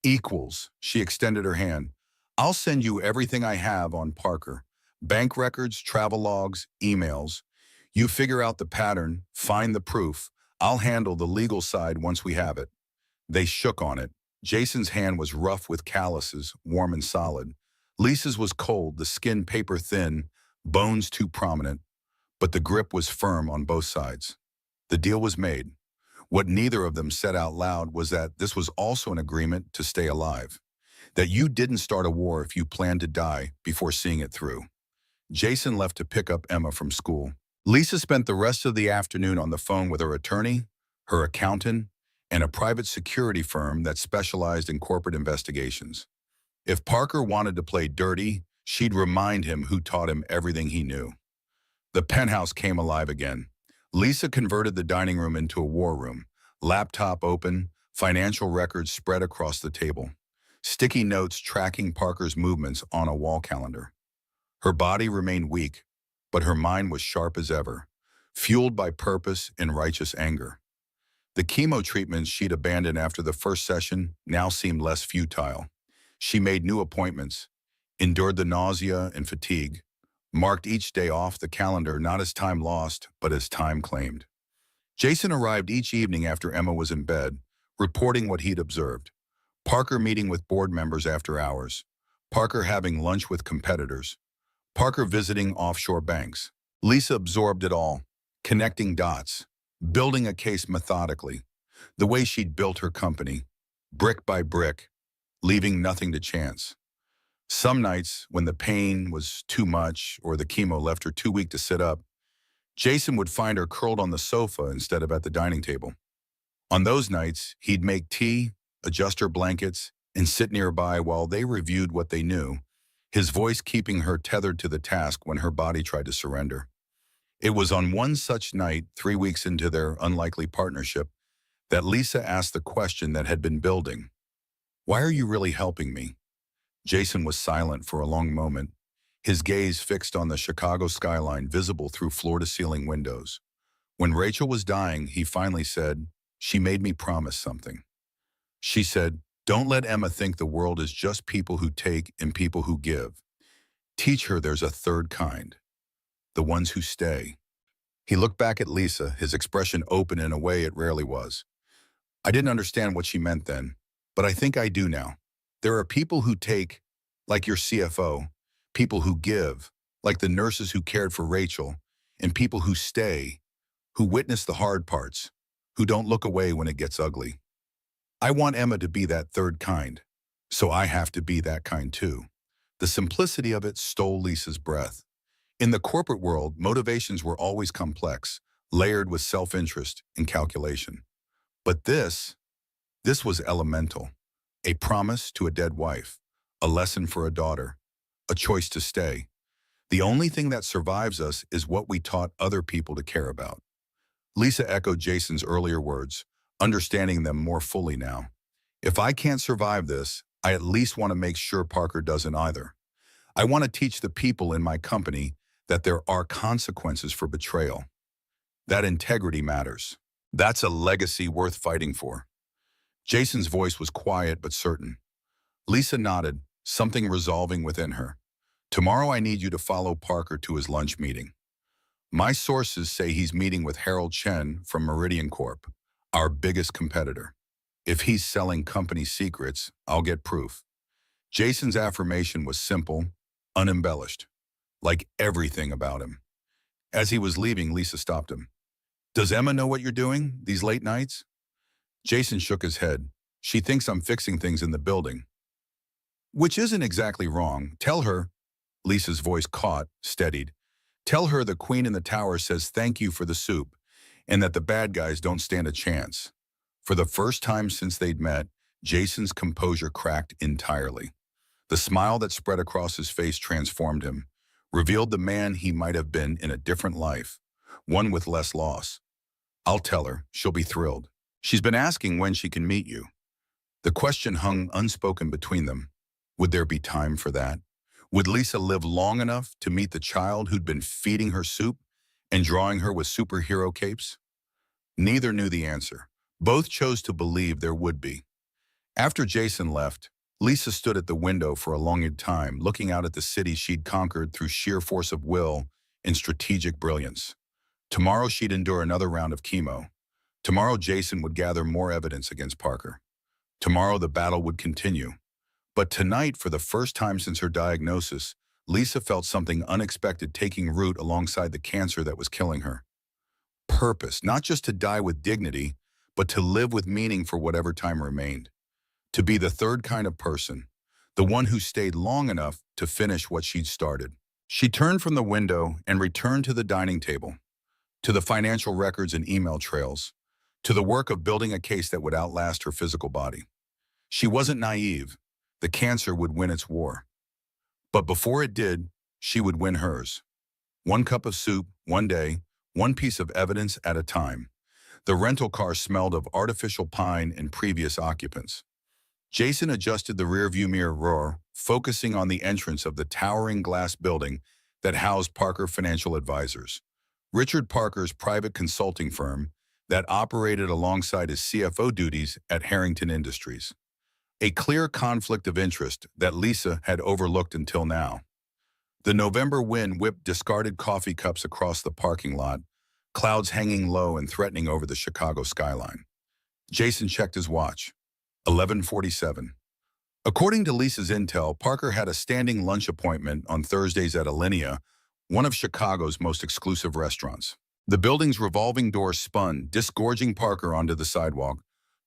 Equals, she extended her hand. I'll send you everything I have on Parker. Bank records, travel logs, emails. You figure out the pattern, find the proof. I'll handle the legal side once we have it. They shook on it. Jason's hand was rough with calluses, warm and solid. Lisa's was cold, the skin paper thin, bones too prominent. But the grip was firm on both sides. The deal was made. What neither of them said out loud was that this was also an agreement to stay alive. That you didn't start a war if you planned to die before seeing it through. Jason left to pick up Emma from school. Lisa spent the rest of the afternoon on the phone with her attorney, her accountant, and a private security firm that specialized in corporate investigations. If Parker wanted to play dirty, she'd remind him who taught him everything he knew. The penthouse came alive again. Lisa converted the dining room into a war room. Laptop open, financial records spread across the table. Sticky notes tracking Parker's movements on a wall calendar. Her body remained weak, but her mind was sharp as ever, fueled by purpose and righteous anger. The chemo treatments she'd abandoned after the first session now seemed less futile. She made new appointments, endured the nausea and fatigue, marked each day off the calendar not as time lost, but as time claimed. Jason arrived each evening after Emma was in bed, reporting what he'd observed. Parker meeting with board members after hours. Parker having lunch with competitors. Parker visiting offshore banks. Lisa absorbed it all, connecting dots, building a case methodically, the way she'd built her company, brick by brick, leaving nothing to chance. Some nights, when the pain was too much or the chemo left her too weak to sit up, Jason would find her curled on the sofa instead of at the dining table. On those nights, he'd make tea, adjust her blankets, and sit nearby while they reviewed what they knew, his voice keeping her tethered to the task when her body tried to surrender. It was on one such night, 3 weeks into their unlikely partnership, that Lisa asked the question that had been building. Why are you really helping me? Jason was silent for a long moment, his gaze fixed on the Chicago skyline visible through floor-to-ceiling windows. When Rachel was dying, he finally said, "She made me promise something." She said, "Don't let Emma think the world is just people who take and people who give. Teach her there's a third kind, the ones who stay." He looked back at Lisa, his expression open in a way it rarely was. I didn't understand what she meant then, but I think I do now. There are people who take, like your CFO, people who give, like the nurses who cared for Rachel, and people who stay, who witness the hard parts, who don't look away when it gets ugly. I want Emma to be that third kind, so I have to be that kind too. The simplicity of it stole Lisa's breath. In the corporate world, motivations were always complex, layered with self-interest and calculation. But this was elemental. A promise to a dead wife, a lesson for a daughter, a choice to stay. The only thing that survives us is what we taught other people to care about. Lisa echoed Jason's earlier words, understanding them more fully now. If I can't survive this, I at least want to make sure Parker doesn't either. I want to teach the people in my company that there are consequences for betrayal, that integrity matters. That's a legacy worth fighting for. Jason's voice was quiet but certain. Lisa nodded, something resolving within her. Tomorrow I need you to follow Parker to his lunch meeting. My sources say he's meeting with Harold Chen from Meridian Corp, our biggest competitor. If he's selling company secrets, I'll get proof. Jason's affirmation was simple, unembellished, like everything about him. As he was leaving, Lisa stopped him. Does Emma know what you're doing, these late nights? Jason shook his head. She thinks I'm fixing things in the building. Which isn't exactly wrong. Tell her, Lisa's voice caught, steadied. Tell her the queen in the tower says thank you for the soup, and that the bad guys don't stand a chance. For the first time since they'd met, Jason's composure cracked entirely. The smile that spread across his face transformed him, revealed the man he might have been in a different life, one with less loss. I'll tell her, she'll be thrilled. She's been asking when she can meet you. The question hung unspoken between them. Would there be time for that? Would Lisa live long enough to meet the child who'd been feeding her soup and drawing her with superhero capes? Neither knew the answer. Both chose to believe there would be. After Jason left, Lisa stood at the window for a long time, looking out at the city she'd conquered through sheer force of will and strategic brilliance. Tomorrow she'd endure another round of chemo. Tomorrow Jason would gather more evidence against Parker. Tomorrow the battle would continue. But tonight, for the first time since her diagnosis, Lisa felt something unexpected taking root alongside the cancer that was killing her. Purpose, not just to die with dignity, but to live with meaning for whatever time remained. To be the third kind of person, the one who stayed long enough to finish what she'd started. She turned from the window and returned to the dining table, to the financial records and email trails, to the work of building a case that would outlast her physical body. She wasn't naive. The cancer would win its war. But before it did, she would win hers. One cup of soup, one day, one piece of evidence at a time. The rental car smelled of artificial pine and previous occupants. Jason adjusted the rearview mirror, focusing on the entrance of the towering glass building that housed Parker Financial Advisors, Richard Parker's private consulting firm that operated alongside his CFO duties at Harrington Industries. A clear conflict of interest that Lisa had overlooked until now. The November wind whipped discarded coffee cups across the parking lot, clouds hanging low and threatening over the Chicago skyline. Jason checked his watch. 11:47. According to Lisa's intel, Parker had a standing lunch appointment on Thursdays at Alinea, one of Chicago's most exclusive restaurants. The building's revolving door spun, disgorging Parker onto the sidewalk,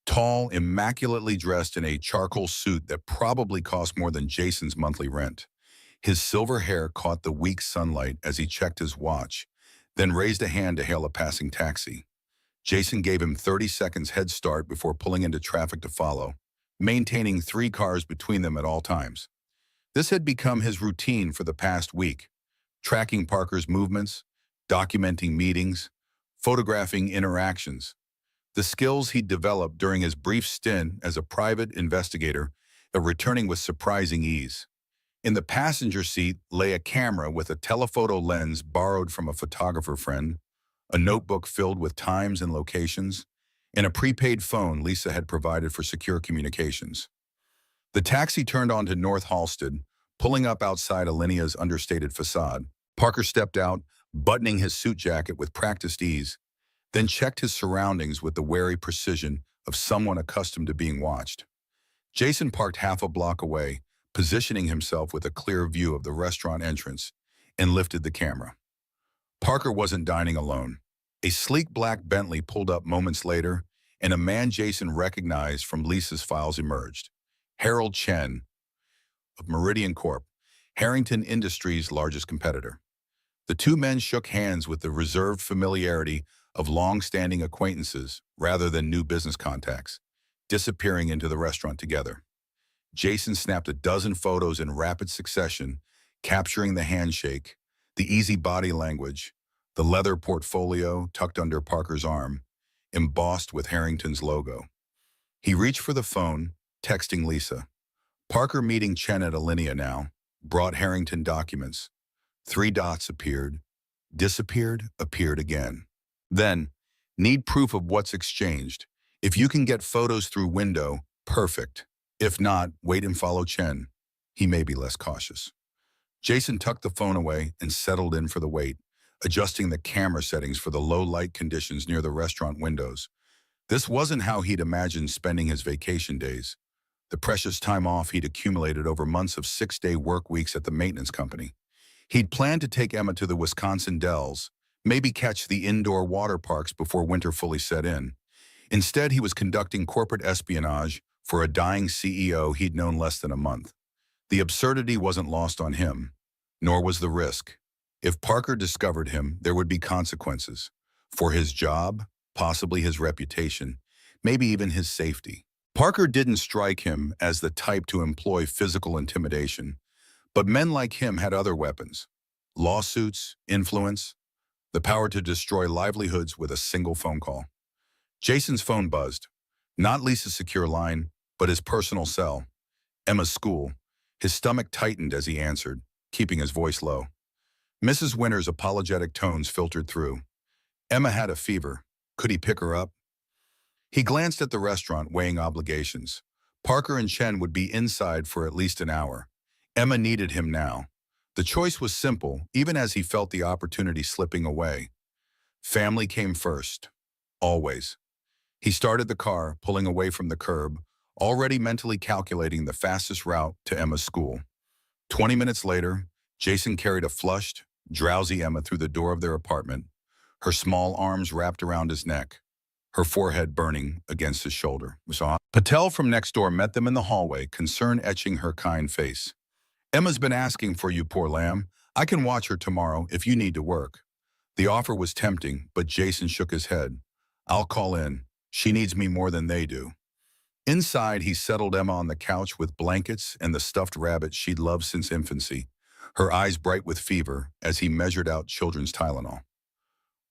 tall, immaculately dressed in a charcoal suit that probably cost more than Jason's monthly rent. His silver hair caught the weak sunlight as he checked his watch, then raised a hand to hail a passing taxi. Jason gave him 30 seconds head start before pulling into traffic to follow, maintaining 3 cars between them at all times. This had become his routine for the past week, tracking Parker's movements, documenting meetings, photographing interactions. The skills he'd developed during his brief stint as a private investigator are returning with surprising ease. In the passenger seat lay a camera with a telephoto lens borrowed from a photographer friend, a notebook filled with times and locations, and a prepaid phone Lisa had provided for secure communications. The taxi turned onto North Halsted, pulling up outside Alinea's understated facade. Parker stepped out, buttoning his suit jacket with practiced ease, then checked his surroundings with the wary precision of someone accustomed to being watched. Jason parked half a block away, positioning himself with a clear view of the restaurant entrance, and lifted the camera. Parker wasn't dining alone. A sleek black Bentley pulled up moments later, and a man Jason recognized from Lisa's files emerged. Harold Chen of Meridian Corp, Harrington Industries' largest competitor. The two men shook hands with the reserved familiarity of long-standing acquaintances rather than new business contacts, disappearing into the restaurant together. Jason snapped a dozen photos in rapid succession, capturing the handshake, The easy body language, the leather portfolio tucked under Parker's arm, embossed with Harrington's logo. He reached for the phone, texting Lisa. Parker meeting Chen at Alinea now, brought Harrington documents. Three dots appeared, disappeared, appeared again. Then, need proof of what's exchanged. If you can get photos through window, perfect. If not, wait and follow Chen. He may be less cautious. Jason tucked the phone away and settled in for the wait, adjusting the camera settings for the low light conditions near the restaurant windows. This wasn't how he'd imagined spending his vacation days. The precious time off he'd accumulated over months of 6-day work weeks at the maintenance company. He'd planned to take Emma to the Wisconsin Dells, maybe catch the indoor water parks before winter fully set in. Instead, he was conducting corporate espionage for a dying CEO he'd known less than a month. The absurdity wasn't lost on him, nor was the risk. If Parker discovered him, there would be consequences. For his job, possibly his reputation, maybe even his safety. Parker didn't strike him as the type to employ physical intimidation, but men like him had other weapons. Lawsuits, influence, the power to destroy livelihoods with a single phone call. Jason's phone buzzed. Not Lisa's secure line, but his personal cell. Emma's school. His stomach tightened as he answered, keeping his voice low. Mrs. Winter's apologetic tones filtered through. Emma had a fever. Could he pick her up? He glanced at the restaurant, weighing obligations. Parker and Chen would be inside for at least an hour. Emma needed him now. The choice was simple, even as he felt the opportunity slipping away. Family came first. Always. He started the car, pulling away from the curb, already mentally calculating the fastest route to Emma's school. 20 minutes later, Jason carried a flushed, drowsy Emma through the door of their apartment, her small arms wrapped around his neck, her forehead burning against his shoulder. Patel from next door met them in the hallway, concern etching her kind face. Emma's been asking for you, poor lamb. I can watch her tomorrow if you need to work. The offer was tempting, but Jason shook his head. I'll call in. She needs me more than they do. Inside, he settled Emma on the couch with blankets and the stuffed rabbit she'd loved since infancy, her eyes bright with fever as he measured out children's Tylenol.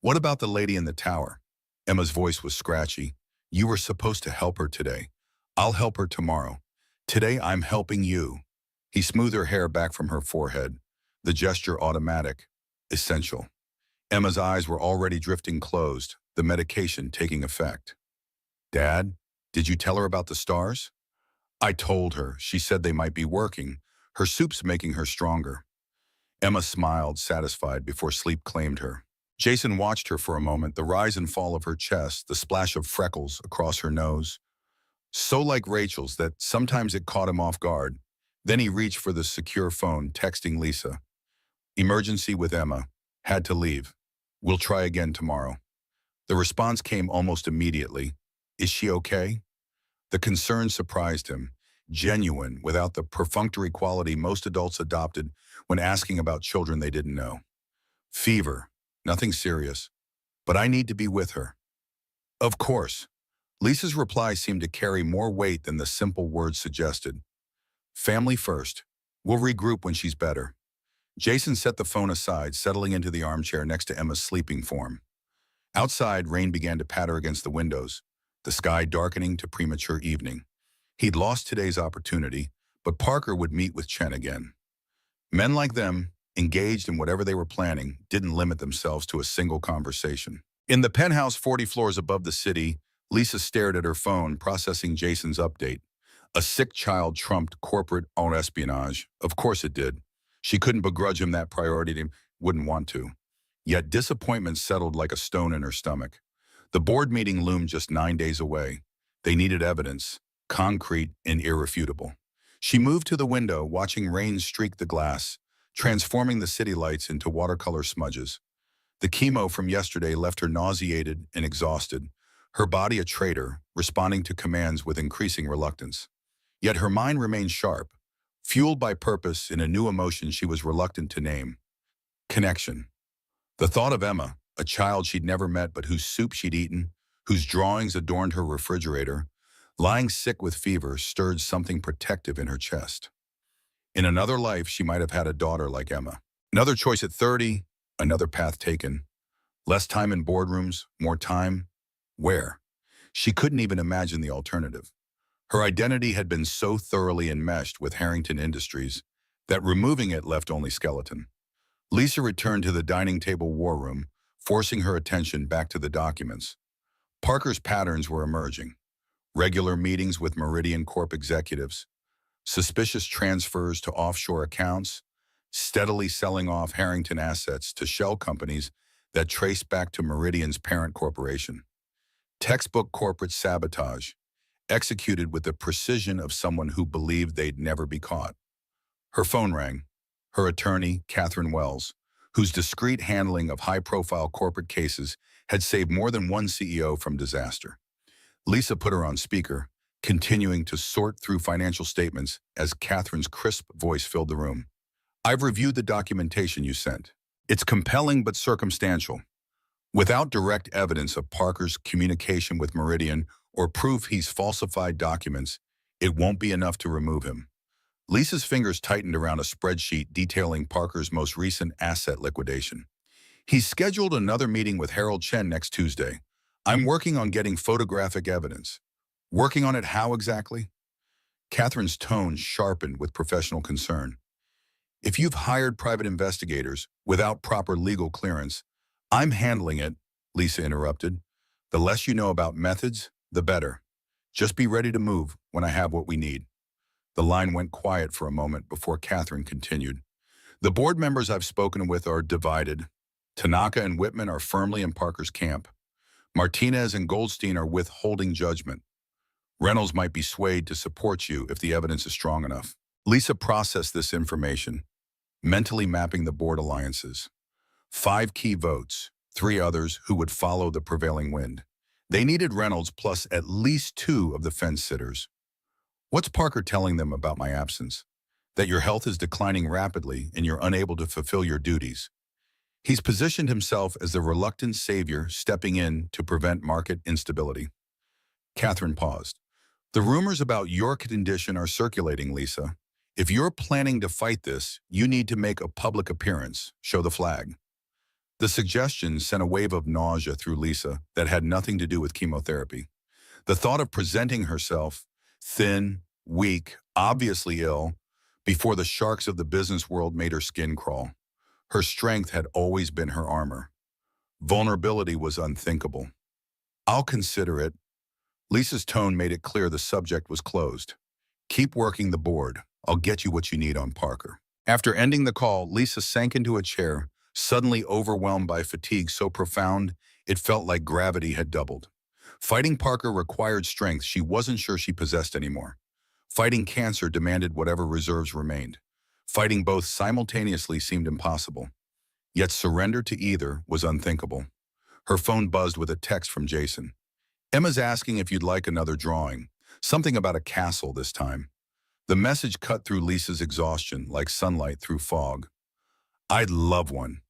What about the lady in the tower? Emma's voice was scratchy. You were supposed to help her today. I'll help her tomorrow. Today, I'm helping you. He smoothed her hair back from her forehead, the gesture automatic, essential. Emma's eyes were already drifting closed, the medication taking effect. Dad, did you tell her about the stars? I told her. She said they might be working. Her soup's making her stronger. Emma smiled, satisfied, before sleep claimed her. Jason watched her for a moment, the rise and fall of her chest, the splash of freckles across her nose. So like Rachel's that sometimes it caught him off guard. Then he reached for the secure phone, texting Lisa. Emergency with Emma. Had to leave. We'll try again tomorrow. The response came almost immediately. Is she okay? The concern surprised him, genuine, without the perfunctory quality most adults adopted when asking about children they didn't know. Fever, nothing serious, but I need to be with her. Of course. Lisa's reply seemed to carry more weight than the simple words suggested. Family first. We'll regroup when she's better. Jason set the phone aside, settling into the armchair next to Emma's sleeping form. Outside, rain began to patter against the windows, the sky darkening to premature evening. He'd lost today's opportunity, but Parker would meet with Chen again. Men like them, engaged in whatever they were planning, didn't limit themselves to a single conversation. In the penthouse 40 floors above the city, Lisa stared at her phone, processing Jason's update. A sick child trumped corporate espionage. Of course it did. She couldn't begrudge him that priority and wouldn't want to. Yet disappointment settled like a stone in her stomach. The board meeting loomed just 9 days away. They needed evidence, concrete and irrefutable. She moved to the window, watching rain streak the glass, transforming the city lights into watercolor smudges. The chemo from yesterday left her nauseated and exhausted, her body a traitor, responding to commands with increasing reluctance. Yet her mind remained sharp, fueled by purpose in a new emotion she was reluctant to name. Connection. The thought of Emma, a child she'd never met but whose soup she'd eaten, whose drawings adorned her refrigerator, lying sick with fever, stirred something protective in her chest. In another life, she might have had a daughter like Emma. Another choice at 30, another path taken. Less time in boardrooms, more time. Where? She couldn't even imagine the alternative. Her identity had been so thoroughly enmeshed with Harrington Industries that removing it left only skeleton. Lisa returned to the dining table war room, forcing her attention back to the documents. Parker's patterns were emerging. Regular meetings with Meridian Corp executives, suspicious transfers to offshore accounts, steadily selling off Harrington assets to shell companies that trace back to Meridian's parent corporation. Textbook corporate sabotage, executed with the precision of someone who believed they'd never be caught. Her phone rang. Her attorney, Catherine Wells, whose discreet handling of high-profile corporate cases had saved more than one CEO from disaster. Lisa put her on speaker, continuing to sort through financial statements as Catherine's crisp voice filled the room. I've reviewed the documentation you sent. It's compelling but circumstantial. Without direct evidence of Parker's communication with Meridian or proof he's falsified documents, it won't be enough to remove him. Lisa's fingers tightened around a spreadsheet detailing Parker's most recent asset liquidation. He's scheduled another meeting with Harold Chen next Tuesday. I'm working on getting photographic evidence. Working on it how exactly? Catherine's tone sharpened with professional concern. If you've hired private investigators without proper legal clearance, I'm handling it, Lisa interrupted. The less you know about methods, the better. Just be ready to move when I have what we need. The line went quiet for a moment before Catherine continued. The board members I've spoken with are divided. Tanaka and Whitman are firmly in Parker's camp. Martinez and Goldstein are withholding judgment. Reynolds might be swayed to support you if the evidence is strong enough. Lisa processed this information, mentally mapping the board alliances. 5 key votes, 3 others who would follow the prevailing wind. They needed Reynolds plus at least 2 of the fence sitters. What's Parker telling them about my absence? That your health is declining rapidly and you're unable to fulfill your duties. He's positioned himself as the reluctant savior stepping in to prevent market instability. Catherine paused. The rumors about your condition are circulating, Lisa. If you're planning to fight this, you need to make a public appearance, show the flag. The suggestion sent a wave of nausea through Lisa that had nothing to do with chemotherapy. The thought of presenting herself, thin, weak, obviously ill, before the sharks of the business world made her skin crawl. Her strength had always been her armor. Vulnerability was unthinkable. I'll consider it. Lisa's tone made it clear the subject was closed. Keep working the board. I'll get you what you need on Parker. After ending the call, Lisa sank into a chair, suddenly overwhelmed by fatigue so profound it felt like gravity had doubled. Fighting Parker required strength she wasn't sure she possessed anymore. Fighting cancer demanded whatever reserves remained. Fighting both simultaneously seemed impossible. Yet surrender to either was unthinkable. Her phone buzzed with a text from Jason. Emma's asking if you'd like another drawing. Something about a castle this time. The message cut through Lisa's exhaustion like sunlight through fog. I'd love one.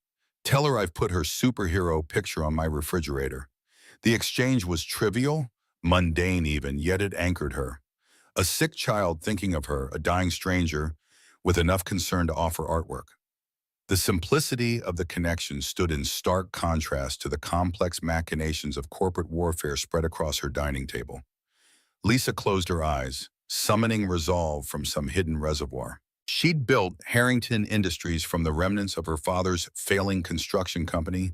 Tell her I've put her superhero picture on my refrigerator. The exchange was trivial, mundane even, yet it anchored her. A sick child thinking of her, a dying stranger, with enough concern to offer artwork. The simplicity of the connection stood in stark contrast to the complex machinations of corporate warfare spread across her dining table. Lisa closed her eyes, summoning resolve from some hidden reservoir. She'd built Harrington Industries from the remnants of her father's failing construction company,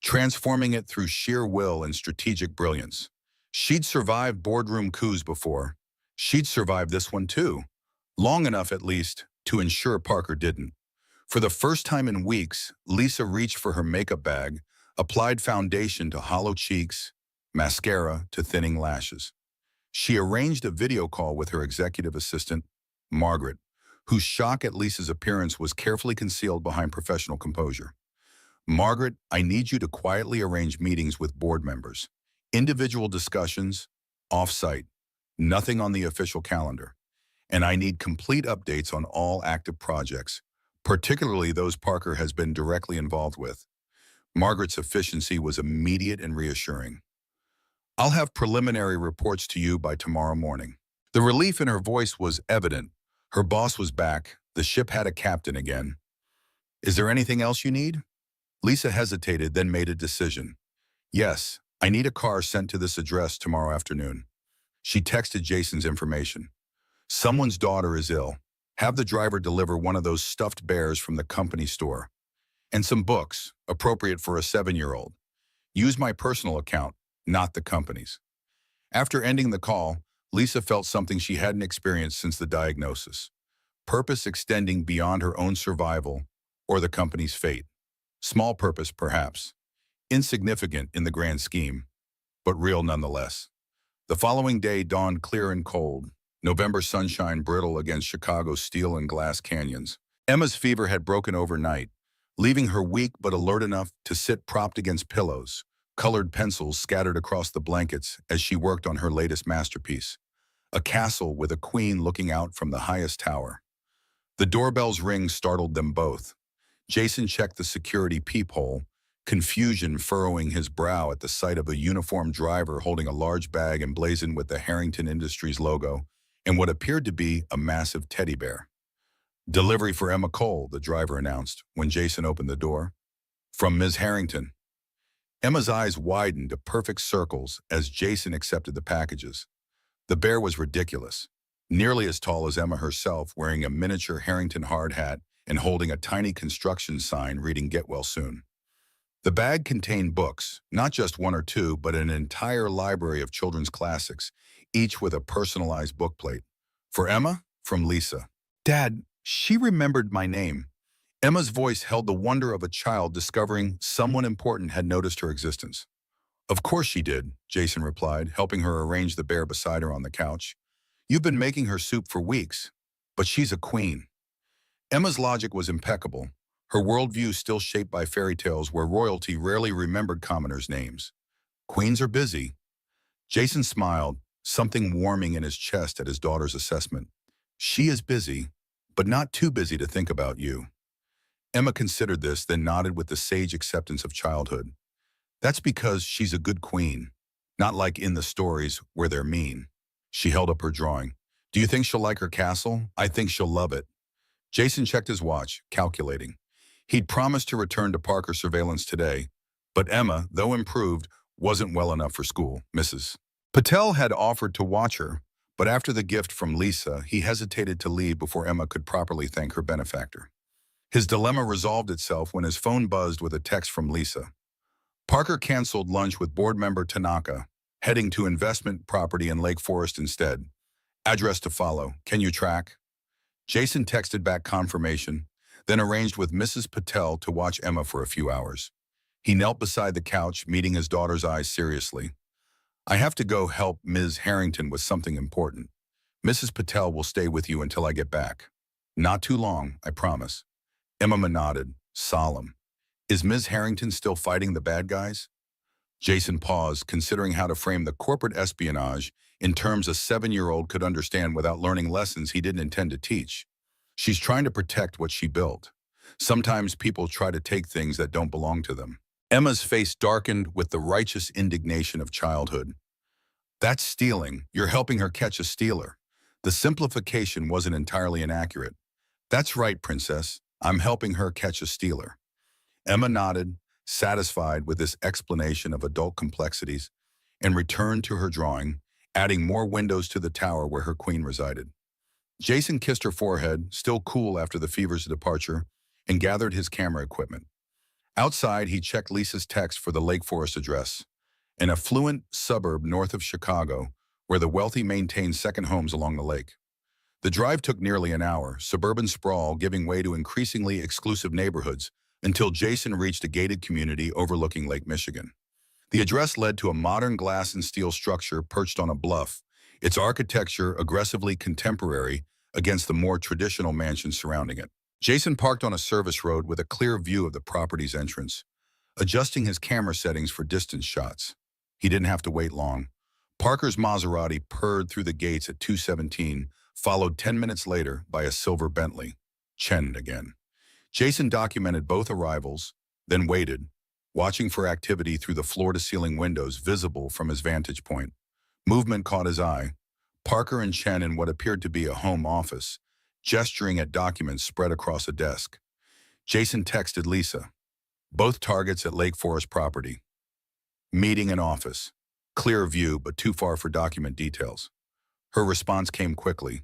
transforming it through sheer will and strategic brilliance. She'd survived boardroom coups before. She'd survived this one too, long enough at least to ensure Parker didn't. For the first time in weeks, Lisa reached for her makeup bag, applied foundation to hollow cheeks, mascara to thinning lashes. She arranged a video call with her executive assistant, Margaret, whose shock at Lisa's appearance was carefully concealed behind professional composure. Margaret, I need you to quietly arrange meetings with board members. Individual discussions, off-site, nothing on the official calendar. And I need complete updates on all active projects, particularly those Parker has been directly involved with. Margaret's efficiency was immediate and reassuring. I'll have preliminary reports to you by tomorrow morning. The relief in her voice was evident. Her boss was back. The ship had a captain again. Is there anything else you need? Lisa hesitated, then made a decision. Yes, I need a car sent to this address tomorrow afternoon. She texted Jason's information. Someone's daughter is ill. Have the driver deliver one of those stuffed bears from the company store. And some books, appropriate for a 7-year-old. Use my personal account, not the company's. After ending the call, Lisa felt something she hadn't experienced since the diagnosis. Purpose extending beyond her own survival or the company's fate. Small purpose, perhaps. Insignificant in the grand scheme, but real nonetheless. The following day dawned clear and cold, November sunshine brittle against Chicago's steel and glass canyons. Emma's fever had broken overnight, leaving her weak but alert enough to sit propped against pillows, colored pencils scattered across the blankets as she worked on her latest masterpiece, a castle with a queen looking out from the highest tower. The doorbell's ring startled them both. Jason checked the security peephole, confusion furrowing his brow at the sight of a uniformed driver holding a large bag emblazoned with the Harrington Industries logo and what appeared to be a massive teddy bear. "Delivery for Emma Cole," the driver announced when Jason opened the door. "From Ms. Harrington." Emma's eyes widened to perfect circles as Jason accepted the packages. The bear was ridiculous, nearly as tall as Emma herself, wearing a miniature Harrington hard hat and holding a tiny construction sign reading "Get Well Soon." The bag contained books, not just one or two, but an entire library of children's classics, each with a personalized bookplate. "For Emma, from Lisa." "Dad, she remembered my name." Emma's voice held the wonder of a child discovering someone important had noticed her existence. "Of course she did," Jason replied, helping her arrange the bear beside her on the couch. "You've been making her soup for weeks, but she's a queen." Emma's logic was impeccable, her worldview still shaped by fairy tales where royalty rarely remembered commoners' names. "Queens are busy." Jason smiled, something warming in his chest at his daughter's assessment. "She is busy, but not too busy to think about you." Emma considered this, then nodded with the sage acceptance of childhood. "That's because she's a good queen, not like in the stories where they're mean." She held up her drawing. "Do you think she'll like her castle? I think she'll love it." Jason checked his watch, calculating. He'd promised to return to Parker surveillance today, but Emma, though improved, wasn't well enough for school. Mrs. Patel had offered to watch her, but after the gift from Lisa, he hesitated to leave before Emma could properly thank her benefactor. His dilemma resolved itself when his phone buzzed with a text from Lisa. Parker canceled lunch with board member Tanaka, heading to investment property in Lake Forest instead. Address to follow. Can you track? Jason texted back confirmation, then arranged with Mrs. Patel to watch Emma for a few hours. He knelt beside the couch, meeting his daughter's eyes seriously. "I have to go help Ms. Harrington with something important. Mrs. Patel will stay with you until I get back. Not too long, I promise." Emma nodded, solemn. "Is Ms. Harrington still fighting the bad guys?" Jason paused, considering how to frame the corporate espionage in terms a 7-year-old could understand without learning lessons he didn't intend to teach. "She's trying to protect what she built. Sometimes people try to take things that don't belong to them." Emma's face darkened with the righteous indignation of childhood. "That's stealing. You're helping her catch a stealer." The simplification wasn't entirely inaccurate. "That's right, princess. I'm helping her catch a stealer." Emma nodded, satisfied with this explanation of adult complexities, and returned to her drawing, adding more windows to the tower where her queen resided. Jason kissed her forehead, still cool after the fever's departure, and gathered his camera equipment. Outside, he checked Lisa's text for the Lake Forest address, an affluent suburb north of Chicago, where the wealthy maintain second homes along the lake. The drive took nearly an hour, suburban sprawl giving way to increasingly exclusive neighborhoods, until Jason reached a gated community overlooking Lake Michigan. The address led to a modern glass and steel structure perched on a bluff, its architecture aggressively contemporary against the more traditional mansions surrounding it. Jason parked on a service road with a clear view of the property's entrance, adjusting his camera settings for distance shots. He didn't have to wait long. Parker's Maserati purred through the gates at 2:17, followed 10 minutes later by a silver Bentley. Chen again. Jason documented both arrivals, then waited, watching for activity through the floor-to-ceiling windows visible from his vantage point. Movement caught his eye. Parker and Chen in what appeared to be a home office, gesturing at documents spread across a desk. Jason texted Lisa. Both targets at Lake Forest property. Meeting in office. Clear view, but too far for document details. Her response came quickly.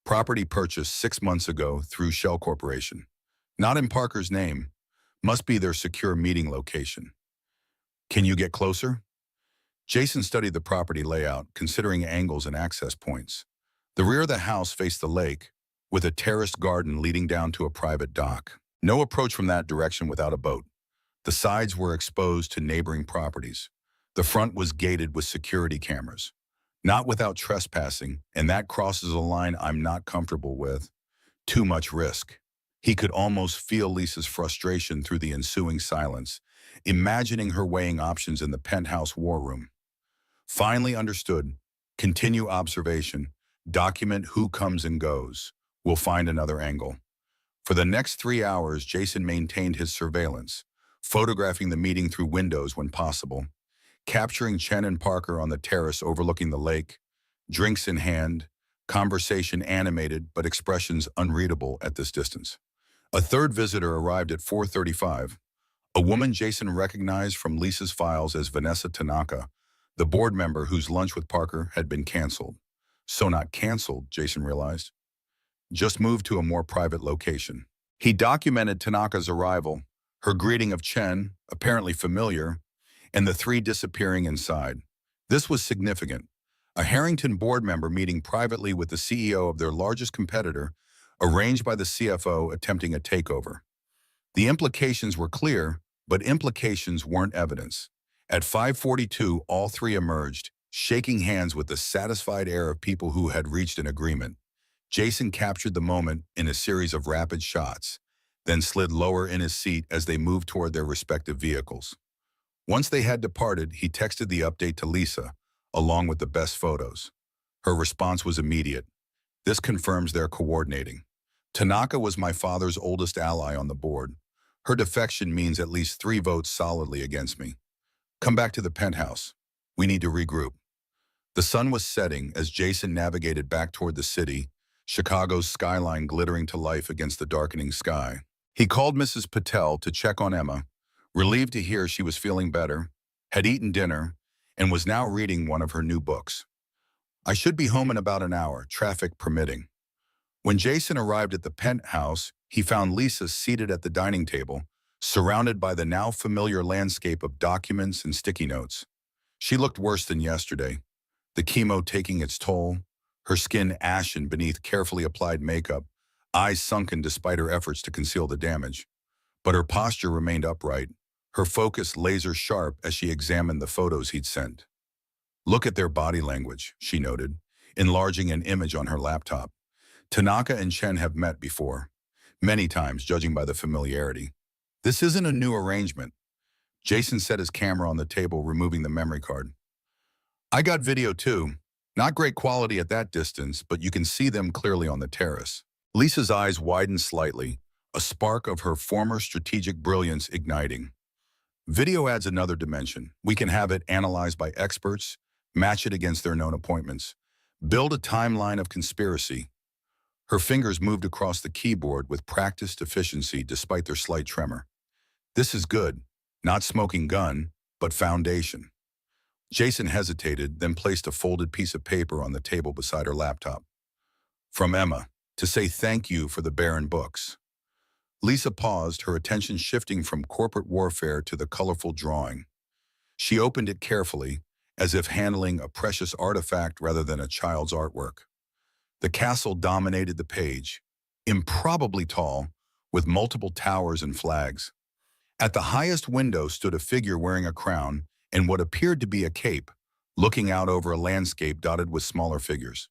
Property purchased 6 months ago through Shell Corporation. Not in Parker's name. Must be their secure meeting location. Can you get closer? Jason studied the property layout, considering angles and access points. The rear of the house faced the lake, with a terraced garden leading down to a private dock. No approach from that direction without a boat. The sides were exposed to neighboring properties. The front was gated with security cameras. Not without trespassing, and that crosses a line I'm not comfortable with. Too much risk. He could almost feel Lisa's frustration through the ensuing silence, imagining her weighing options in the penthouse war room. Finally understood. Continue observation. Document who comes and goes. We'll find another angle. For the next 3 hours, Jason maintained his surveillance, photographing the meeting through windows when possible, capturing Chen and Parker on the terrace overlooking the lake, drinks in hand, conversation animated but expressions unreadable at this distance. A third visitor arrived at 4:35, a woman Jason recognized from Lisa's files as Vanessa Tanaka, the board member whose lunch with Parker had been canceled. So not canceled, Jason realized. Just moved to a more private location. He documented Tanaka's arrival, her greeting of Chen, apparently familiar, and the three disappearing inside. This was significant. A Harrington board member meeting privately with the CEO of their largest competitor, arranged by the CFO attempting a takeover. The implications were clear, but implications weren't evidence. At 5:42, all three emerged, shaking hands with the satisfied air of people who had reached an agreement. Jason captured the moment in a series of rapid shots, then slid lower in his seat as they moved toward their respective vehicles. Once they had departed, he texted the update to Lisa, along with the best photos. Her response was immediate. This confirms they're coordinating. Tanaka was my father's oldest ally on the board. Her defection means at least 3 votes solidly against me. Come back to the penthouse. We need to regroup. The sun was setting as Jason navigated back toward the city, Chicago's skyline glittering to life against the darkening sky. He called Mrs. Patel to check on Emma, relieved to hear she was feeling better, had eaten dinner, and was now reading one of her new books. I should be home in about an hour, traffic permitting. When Jason arrived at the penthouse, he found Lisa seated at the dining table, surrounded by the now familiar landscape of documents and sticky notes. She looked worse than yesterday, the chemo taking its toll, her skin ashen beneath carefully applied makeup, eyes sunken despite her efforts to conceal the damage. But her posture remained upright, her focus laser sharp as she examined the photos he'd sent. Look at their body language, she noted, enlarging an image on her laptop. Tanaka and Chen have met before, many times judging by the familiarity. This isn't a new arrangement. Jason set his camera on the table, removing the memory card. I got video too. Not great quality at that distance, but you can see them clearly on the terrace. Lisa's eyes widened slightly, a spark of her former strategic brilliance igniting. Video adds another dimension. We can have it analyzed by experts, match it against their known appointments, build a timeline of conspiracy. Her fingers moved across the keyboard with practiced efficiency despite their slight tremor. This is good. Not smoking gun, but foundation. Jason hesitated, then placed a folded piece of paper on the table beside her laptop. From Emma, to say thank you for the barren books. Lisa paused, her attention shifting from corporate warfare to the colorful drawing. She opened it carefully, as if handling a precious artifact rather than a child's artwork. The castle dominated the page, improbably tall, with multiple towers and flags. At the highest window stood a figure wearing a crown and what appeared to be a cape, looking out over a landscape dotted with smaller figures.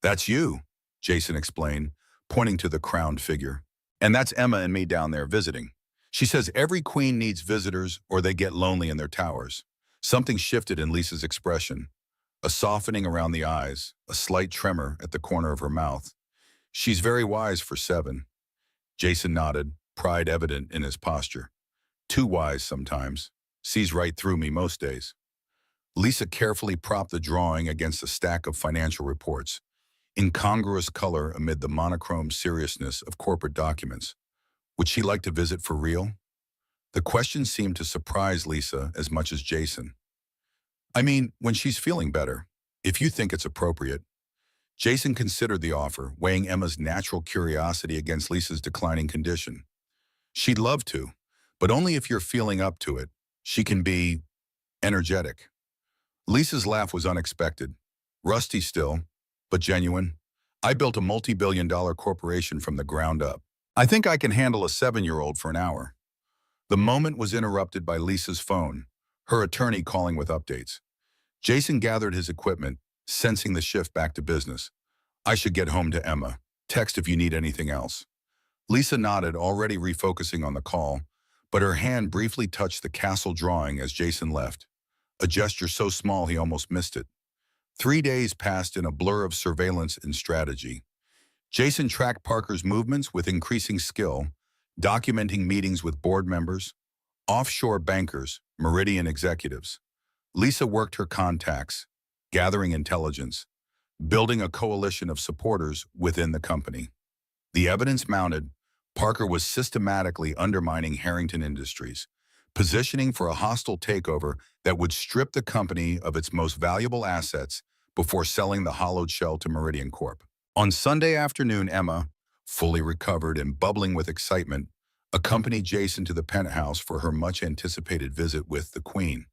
That's you, Jason explained, pointing to the crowned figure. And that's Emma and me down there visiting. She says every queen needs visitors or they get lonely in their towers. Something shifted in Lisa's expression, a softening around the eyes, a slight tremor at the corner of her mouth. She's very wise for 7. Jason nodded, pride evident in his posture. Too wise sometimes. Sees right through me most days. Lisa carefully propped the drawing against a stack of financial reports, incongruous color amid the monochrome seriousness of corporate documents. Would she like to visit for real? The question seemed to surprise Lisa as much as Jason. I mean, when she's feeling better, if you think it's appropriate. Jason considered the offer, weighing Emma's natural curiosity against Lisa's declining condition. She'd love to, but only if you're feeling up to it. She can be energetic. Lisa's laugh was unexpected. Rusty still, but genuine. I built a multi-billion-dollar corporation from the ground up. I think I can handle a 7-year-old for an hour. The moment was interrupted by Lisa's phone, her attorney calling with updates. Jason gathered his equipment, sensing the shift back to business. I should get home to Emma. Text if you need anything else. Lisa nodded, already refocusing on the call, but her hand briefly touched the castle drawing as Jason left, a gesture so small he almost missed it. 3 days passed in a blur of surveillance and strategy. Jason tracked Parker's movements with increasing skill, documenting meetings with board members, offshore bankers, Meridian executives. Lisa worked her contacts, gathering intelligence, building a coalition of supporters within the company. The evidence mounted, Parker was systematically undermining Harrington Industries, positioning for a hostile takeover that would strip the company of its most valuable assets before selling the hollowed shell to Meridian Corp. On Sunday afternoon, Emma, fully recovered and bubbling with excitement, accompanied Jason to the penthouse for her much-anticipated visit with the Queen.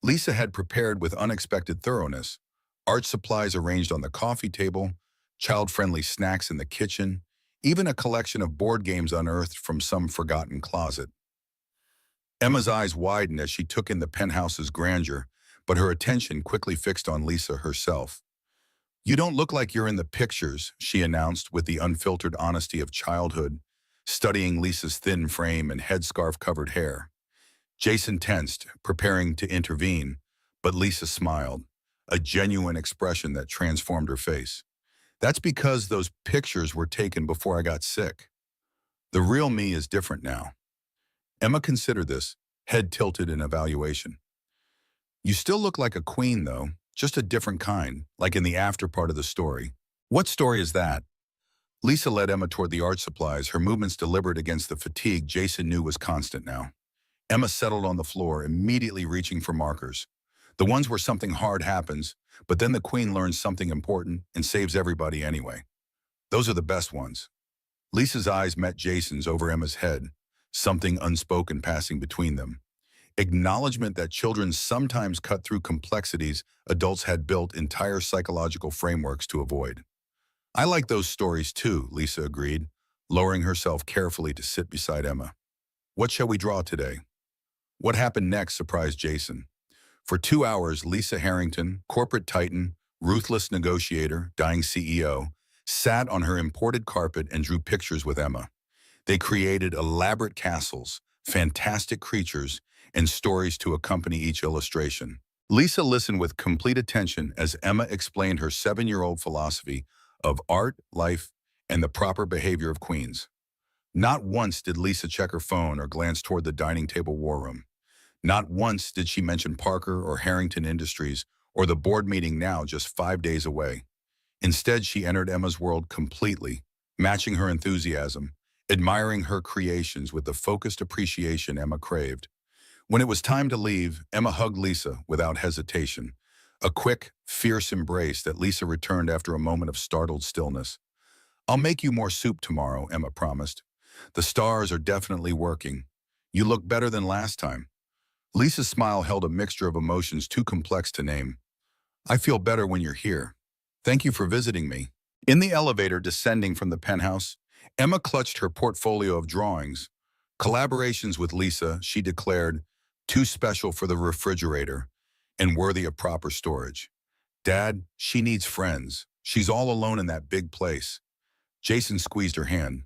Lisa had prepared with unexpected thoroughness, art supplies arranged on the coffee table, child-friendly snacks in the kitchen, even a collection of board games unearthed from some forgotten closet. Emma's eyes widened as she took in the penthouse's grandeur, but her attention quickly fixed on Lisa herself. "You don't look like you're in the pictures," she announced with the unfiltered honesty of childhood, studying Lisa's thin frame and headscarf-covered hair. Jason tensed, preparing to intervene, but Lisa smiled, a genuine expression that transformed her face. "That's because those pictures were taken before I got sick. The real me is different now." Emma considered this, head tilted in evaluation. "You still look like a queen, though, just a different kind, like in the after part of the story." "What story is that?" Lisa led Emma toward the art supplies, her movements deliberate against the fatigue Jason knew was constant now. Emma settled on the floor, immediately reaching for markers. The ones where something hard happens, but then the Queen learns something important and saves everybody anyway. Those are the best ones. Lisa's eyes met Jason's over Emma's head, something unspoken passing between them. Acknowledgement that children sometimes cut through complexities adults had built entire psychological frameworks to avoid. "I like those stories too," Lisa agreed, lowering herself carefully to sit beside Emma. "What shall we draw today?" What happened next surprised Jason. For 2 hours, Lisa Harrington, corporate titan, ruthless negotiator, dying CEO, sat on her imported carpet and drew pictures with Emma. They created elaborate castles, fantastic creatures, and stories to accompany each illustration. Lisa listened with complete attention as Emma explained her 7-year-old philosophy of art, life, and the proper behavior of queens. Not once did Lisa check her phone or glance toward the dining table war room. Not once did she mention Parker or Harrington Industries or the board meeting now just 5 days away. Instead, she entered Emma's world completely, matching her enthusiasm, admiring her creations with the focused appreciation Emma craved. When it was time to leave, Emma hugged Lisa without hesitation, a quick, fierce embrace that Lisa returned after a moment of startled stillness. "I'll make you more soup tomorrow," Emma promised. "The stars are definitely working. You look better than last time." Lisa's smile held a mixture of emotions too complex to name. "I feel better when you're here. Thank you for visiting me." In the elevator descending from the penthouse, Emma clutched her portfolio of drawings. Collaborations with Lisa, she declared, too special for the refrigerator and worthy of proper storage. "Dad, she needs friends. She's all alone in that big place." Jason squeezed her hand.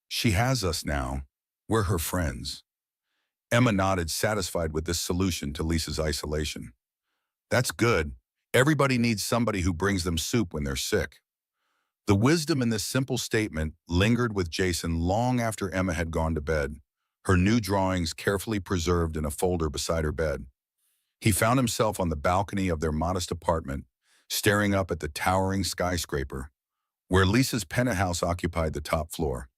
"She has us now. We're her friends." Emma nodded, satisfied with this solution to Lisa's isolation. "That's good. Everybody needs somebody who brings them soup when they're sick." The wisdom in this simple statement lingered with Jason long after Emma had gone to bed, her new drawings carefully preserved in a folder beside her bed. He found himself on the balcony of their modest apartment, staring up at the towering skyscraper, where Lisa's penthouse occupied the top floor.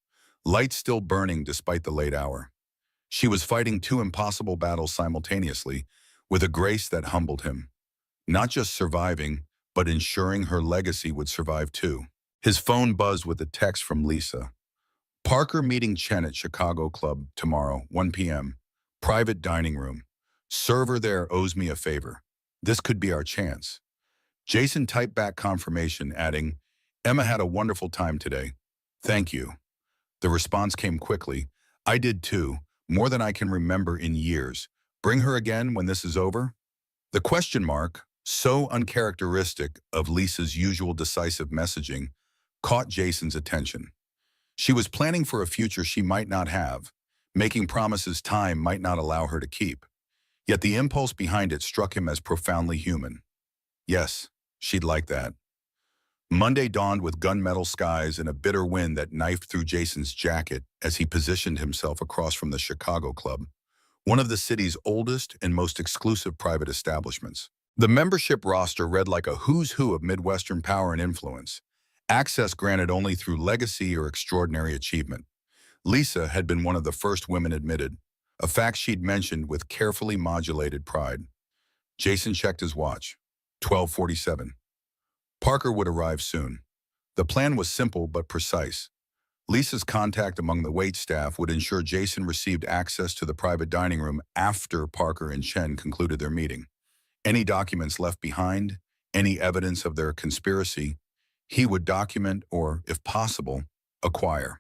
lights still burning despite the late hour. She was fighting two impossible battles simultaneously, with a grace that humbled him. Not just surviving, but ensuring her legacy would survive too. His phone buzzed with a text from Lisa. Parker meeting Chen at Chicago Club tomorrow, 1 p.m. Private dining room. Server there owes me a favor. This could be our chance. Jason typed back confirmation, adding, Emma had a wonderful time today. Thank you. The response came quickly. I did too, more than I can remember in years. Bring her again when this is over? The question mark, so uncharacteristic of Lisa's usual decisive messaging, caught Jason's attention. She was planning for a future she might not have, making promises time might not allow her to keep. Yet the impulse behind it struck him as profoundly human. Yes, she'd like that. Monday dawned with gunmetal skies and a bitter wind that knifed through Jason's jacket as he positioned himself across from the Chicago Club, one of the city's oldest and most exclusive private establishments. The membership roster read like a who's who of Midwestern power and influence, access granted only through legacy or extraordinary achievement. Lisa had been one of the first women admitted, a fact she'd mentioned with carefully modulated pride. Jason checked his watch. 12:47. Parker would arrive soon. The plan was simple but precise. Lisa's contact among the waitstaff would ensure Jason received access to the private dining room after Parker and Chen concluded their meeting. Any documents left behind, any evidence of their conspiracy, he would document or, if possible, acquire.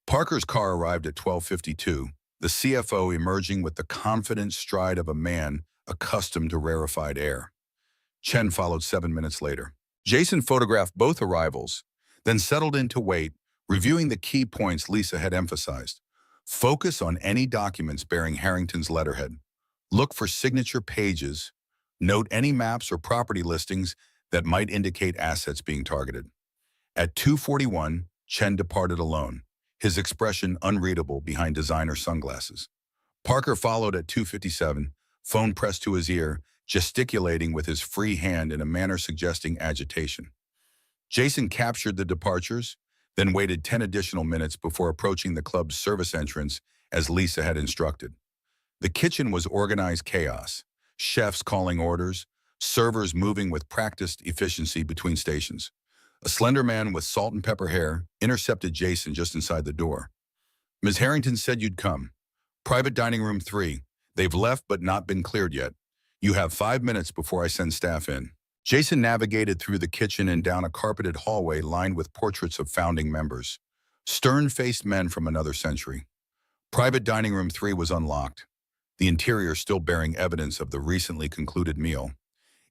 Parker's car arrived at 12:52, the CFO emerging with the confident stride of a man accustomed to rarefied air. Chen followed 7 minutes later. Jason photographed both arrivals, then settled in to wait, reviewing the key points Lisa had emphasized. Focus on any documents bearing Harrington's letterhead. Look for signature pages. Note any maps or property listings that might indicate assets being targeted. At 2:41, Chen departed alone, his expression unreadable behind designer sunglasses. Parker followed at 2:57, phone pressed to his ear, gesticulating with his free hand in a manner suggesting agitation. Jason captured the departures, then waited 10 additional minutes before approaching the club's service entrance as Lisa had instructed. The kitchen was organized chaos, chefs calling orders, servers moving with practiced efficiency between stations. A slender man with salt and pepper hair intercepted Jason just inside the door. Ms. Harrington said you'd come. Private dining room 3. They've left but not been cleared yet. You have 5 minutes before I send staff in. Jason navigated through the kitchen and down a carpeted hallway lined with portraits of founding members, stern-faced men from another century. Private dining room 3 was unlocked, the interior still bearing evidence of the recently concluded meal.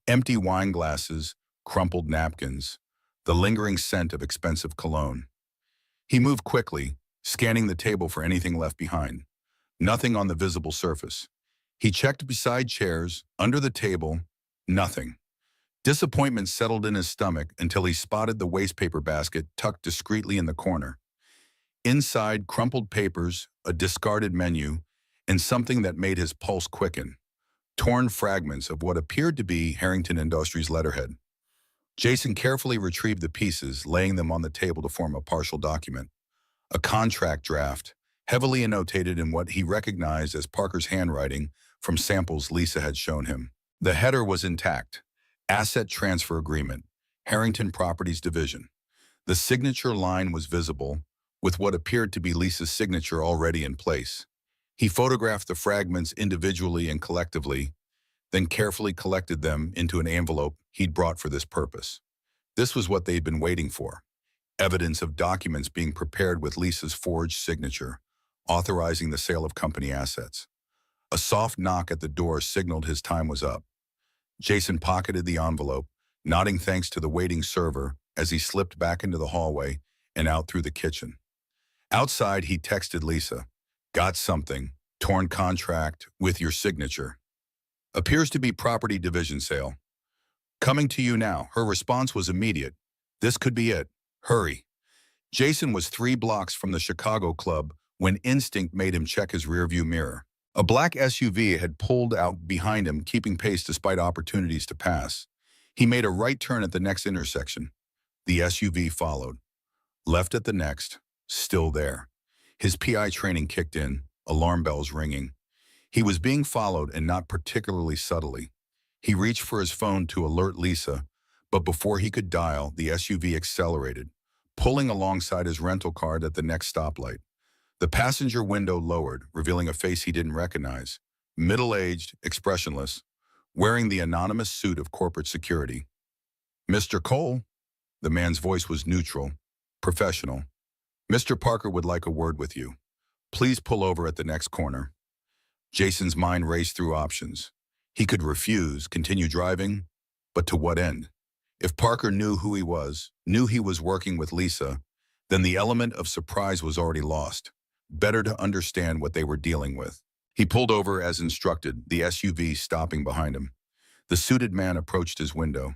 Empty wine glasses, crumpled napkins, the lingering scent of expensive cologne. He moved quickly, scanning the table for anything left behind. Nothing on the visible surface. He checked beside chairs, under the table, nothing. Disappointment settled in his stomach until he spotted the wastepaper basket tucked discreetly in the corner. Inside, crumpled papers, a discarded menu, and something that made his pulse quicken. Torn fragments of what appeared to be Harrington Industries letterhead. Jason carefully retrieved the pieces, laying them on the table to form a partial document. A contract draft, heavily annotated in what he recognized as Parker's handwriting from samples Lisa had shown him. The header was intact. Asset Transfer Agreement, Harrington Properties Division. The signature line was visible, with what appeared to be Lisa's signature already in place. He photographed the fragments individually and collectively, then carefully collected them into an envelope he'd brought for this purpose. This was what they'd been waiting for. Evidence of documents being prepared with Lisa's forged signature, authorizing the sale of company assets. A soft knock at the door signaled his time was up. Jason pocketed the envelope, nodding thanks to the waiting server as he slipped back into the hallway and out through the kitchen. Outside, he texted Lisa, "Got something, torn contract with your signature. Appears to be property division sale. Coming to you now." Her response was immediate. "This could be it. Hurry." Jason was 3 blocks from the Chicago Club when instinct made him check his rearview mirror. A black SUV had pulled out behind him, keeping pace despite opportunities to pass. He made a right turn at the next intersection. The SUV followed. Left at the next, still there. His PI training kicked in, alarm bells ringing. He was being followed and not particularly subtly. He reached for his phone to alert Lisa, but before he could dial, the SUV accelerated, pulling alongside his rental car at the next stoplight. The passenger window lowered, revealing a face he didn't recognize. Middle-aged, expressionless, wearing the anonymous suit of corporate security. "Mr. Cole?" The man's voice was neutral, professional. "Mr. Parker would like a word with you. Please pull over at the next corner." Jason's mind raced through options. He could refuse, continue driving, but to what end? If Parker knew who he was, knew he was working with Lisa, then the element of surprise was already lost. Better to understand what they were dealing with. He pulled over as instructed, the SUV stopping behind him. The suited man approached his window.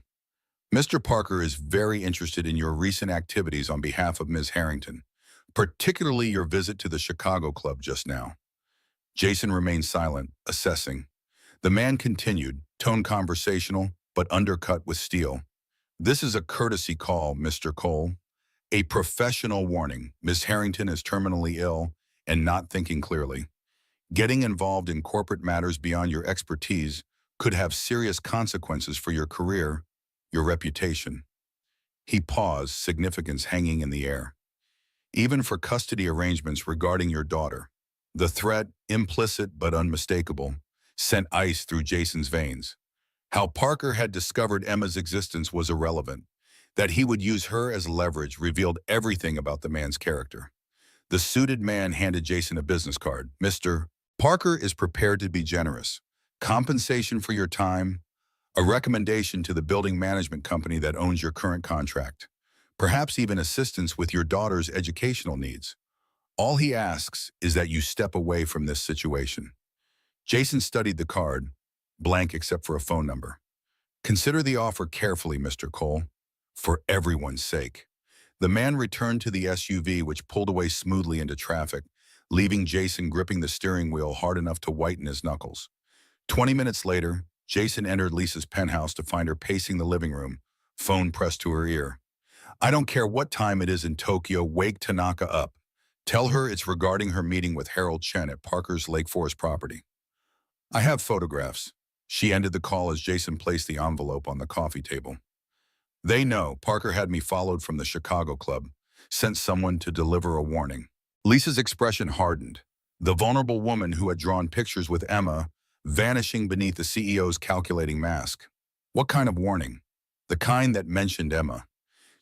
"Mr. Parker is very interested in your recent activities on behalf of Ms. Harrington, particularly your visit to the Chicago Club just now." Jason remained silent, assessing. The man continued, tone conversational, but undercut with steel. "This is a courtesy call, Mr. Cole. A professional warning. Ms. Harrington is terminally ill and not thinking clearly. Getting involved in corporate matters beyond your expertise could have serious consequences for your career, your reputation." He paused, significance hanging in the air. "Even for custody arrangements regarding your daughter." The threat, implicit but unmistakable, sent ice through Jason's veins. How Parker had discovered Emma's existence was irrelevant. That he would use her as leverage revealed everything about the man's character. The suited man handed Jason a business card. "Mr. Parker is prepared to be generous. Compensation for your time, a recommendation to the building management company that owns your current contract, perhaps even assistance with your daughter's educational needs. All he asks is that you step away from this situation." Jason studied the card, blank except for a phone number. "Consider the offer carefully, Mr. Cole, for everyone's sake." The man returned to the SUV, which pulled away smoothly into traffic, leaving Jason gripping the steering wheel hard enough to whiten his knuckles. 20 minutes later, Jason entered Lisa's penthouse to find her pacing the living room, phone pressed to her ear. "I don't care what time it is in Tokyo, wake Tanaka up. Tell her it's regarding her meeting with Harold Chen at Parker's Lake Forest property." "I have photographs." She ended the call as Jason placed the envelope on the coffee table. "They know Parker had me followed from the Chicago Club, sent someone to deliver a warning." Lisa's expression hardened. The vulnerable woman who had drawn pictures with Emma vanishing beneath the CEO's calculating mask. What kind of warning? The kind that mentioned Emma.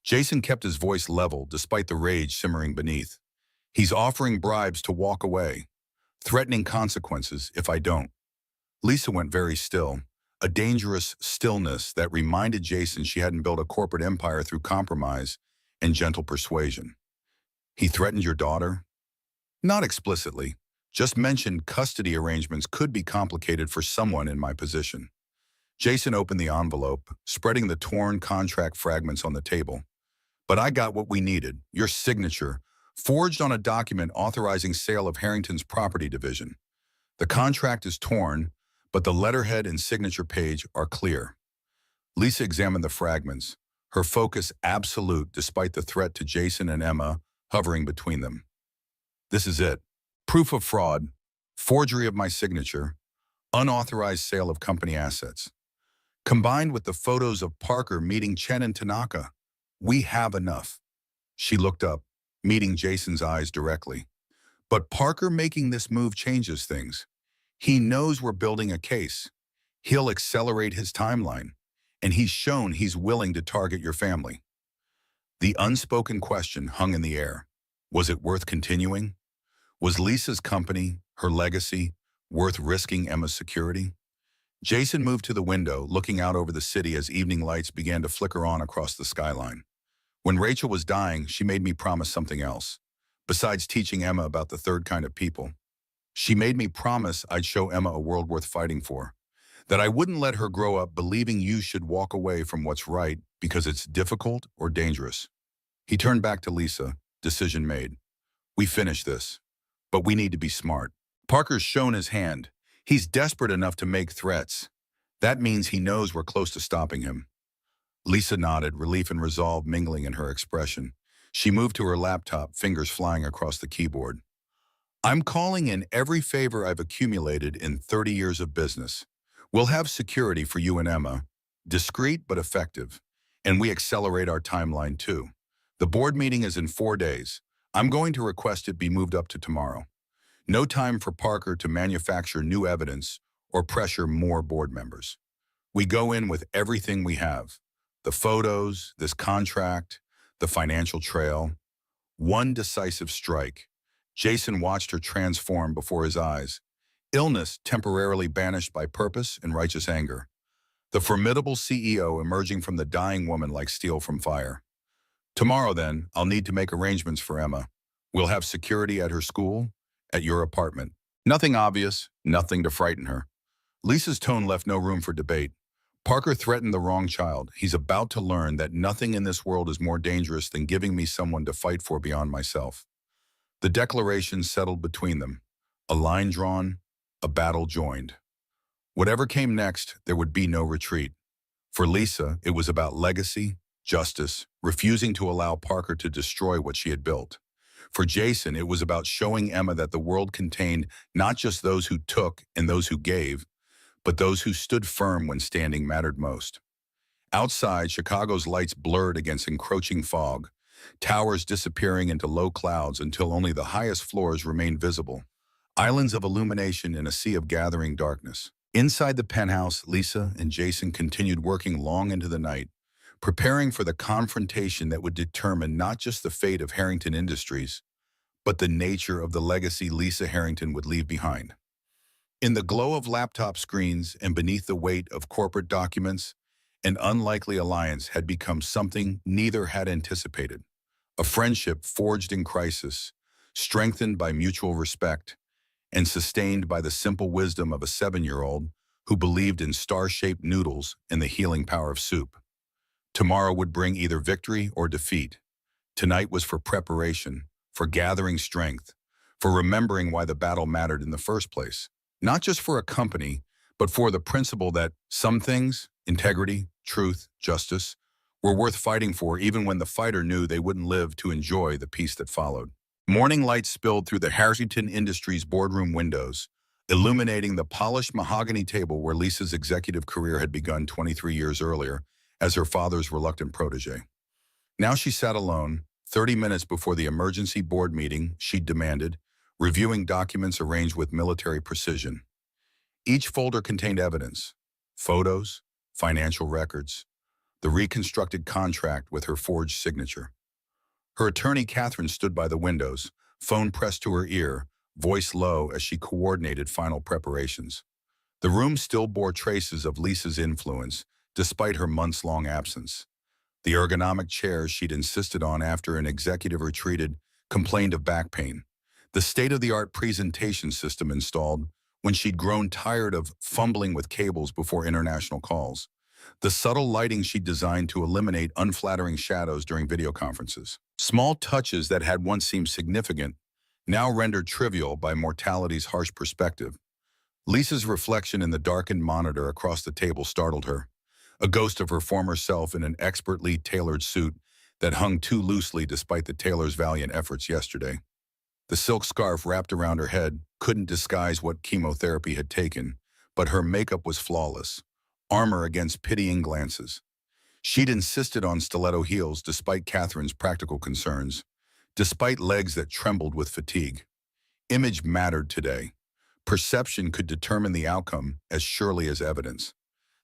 Jason kept his voice level despite the rage simmering beneath. "He's offering bribes to walk away, threatening consequences if I don't." Lisa went very still, a dangerous stillness that reminded Jason she hadn't built a corporate empire through compromise and gentle persuasion. "He threatened your daughter?" "Not explicitly, just mentioned custody arrangements could be complicated for someone in my position." Jason opened the envelope, spreading the torn contract fragments on the table. "But I got what we needed, your signature, forged on a document authorizing sale of Harrington's property division. The contract is torn, but the letterhead and signature page are clear." Lisa examined the fragments, her focus absolute despite the threat to Jason and Emma hovering between them. "This is it. Proof of fraud, forgery of my signature, unauthorized sale of company assets. Combined with the photos of Parker meeting Chen and Tanaka, we have enough." She looked up, meeting Jason's eyes directly. "But Parker making this move changes things. He knows we're building a case. He'll accelerate his timeline, and he's shown he's willing to target your family." The unspoken question hung in the air. Was it worth continuing? Was Lisa's company, her legacy, worth risking Emma's security? Jason moved to the window, looking out over the city as evening lights began to flicker on across the skyline. "When Rachel was dying, she made me promise something else. Besides teaching Emma about the third kind of people, she made me promise I'd show Emma a world worth fighting for. That I wouldn't let her grow up believing you should walk away from what's right because it's difficult or dangerous." He turned back to Lisa, decision made. "We finish this, but we need to be smart. Parker's shown his hand. He's desperate enough to make threats. That means he knows we're close to stopping him." Lisa nodded, relief and resolve mingling in her expression. She moved to her laptop, fingers flying across the keyboard. I'm calling in every favor I've accumulated in 30 years of business. We'll have security for you and Emma, discreet but effective, and we accelerate our timeline too. The board meeting is in 4 days. I'm going to request it be moved up to tomorrow. No time for Parker to manufacture new evidence or pressure more board members. We go in with everything we have. The photos, this contract, the financial trail. One decisive strike. Jason watched her transform before his eyes. Illness temporarily banished by purpose and righteous anger. The formidable CEO emerging from the dying woman like steel from fire. Tomorrow, then, I'll need to make arrangements for Emma. We'll have security at her school, at your apartment. Nothing obvious, nothing to frighten her. Lisa's tone left no room for debate. Parker threatened the wrong child. He's about to learn that nothing in this world is more dangerous than giving me someone to fight for beyond myself. The declaration settled between them. A line drawn, a battle joined. Whatever came next, there would be no retreat. For Lisa, it was about legacy, justice, refusing to allow Parker to destroy what she had built. For Jason, it was about showing Emma that the world contained not just those who took and those who gave, but those who stood firm when standing mattered most. Outside, Chicago's lights blurred against encroaching fog, towers disappearing into low clouds until only the highest floors remained visible, islands of illumination in a sea of gathering darkness. Inside the penthouse, Lisa and Jason continued working long into the night, preparing for the confrontation that would determine not just the fate of Harrington Industries, but the nature of the legacy Lisa Harrington would leave behind. In the glow of laptop screens and beneath the weight of corporate documents, an unlikely alliance had become something neither had anticipated. A friendship forged in crisis, strengthened by mutual respect, and sustained by the simple wisdom of a 7-year-old who believed in star-shaped noodles and the healing power of soup. Tomorrow would bring either victory or defeat. Tonight was for preparation, for gathering strength, for remembering why the battle mattered in the first place. Not just for a company, but for the principle that some things, integrity, truth, justice, were worth fighting for even when the fighter knew they wouldn't live to enjoy the peace that followed. Morning light spilled through the Harrington Industries boardroom windows, illuminating the polished mahogany table where Lisa's executive career had begun 23 years earlier as her father's reluctant protege. Now she sat alone, 30 minutes before the emergency board meeting she'd demanded, reviewing documents arranged with military precision. Each folder contained evidence, photos, financial records, the reconstructed contract with her forged signature. Her attorney, Catherine, stood by the windows, phone pressed to her ear, voice low as she coordinated final preparations. The room still bore traces of Lisa's influence, despite her months-long absence. The ergonomic chairs she'd insisted on after an executive retreated complained of back pain. The state-of-the-art presentation system installed when she'd grown tired of fumbling with cables before international calls. The subtle lighting she'd designed to eliminate unflattering shadows during video conferences. Small touches that had once seemed significant, now rendered trivial by mortality's harsh perspective. Lisa's reflection in the darkened monitor across the table startled her, a ghost of her former self in an expertly tailored suit that hung too loosely despite the tailor's valiant efforts yesterday. The silk scarf wrapped around her head couldn't disguise what chemotherapy had taken, but her makeup was flawless, armor against pitying glances. She'd insisted on stiletto heels despite Catherine's practical concerns, despite legs that trembled with fatigue. Image mattered today. Perception could determine the outcome as surely as evidence.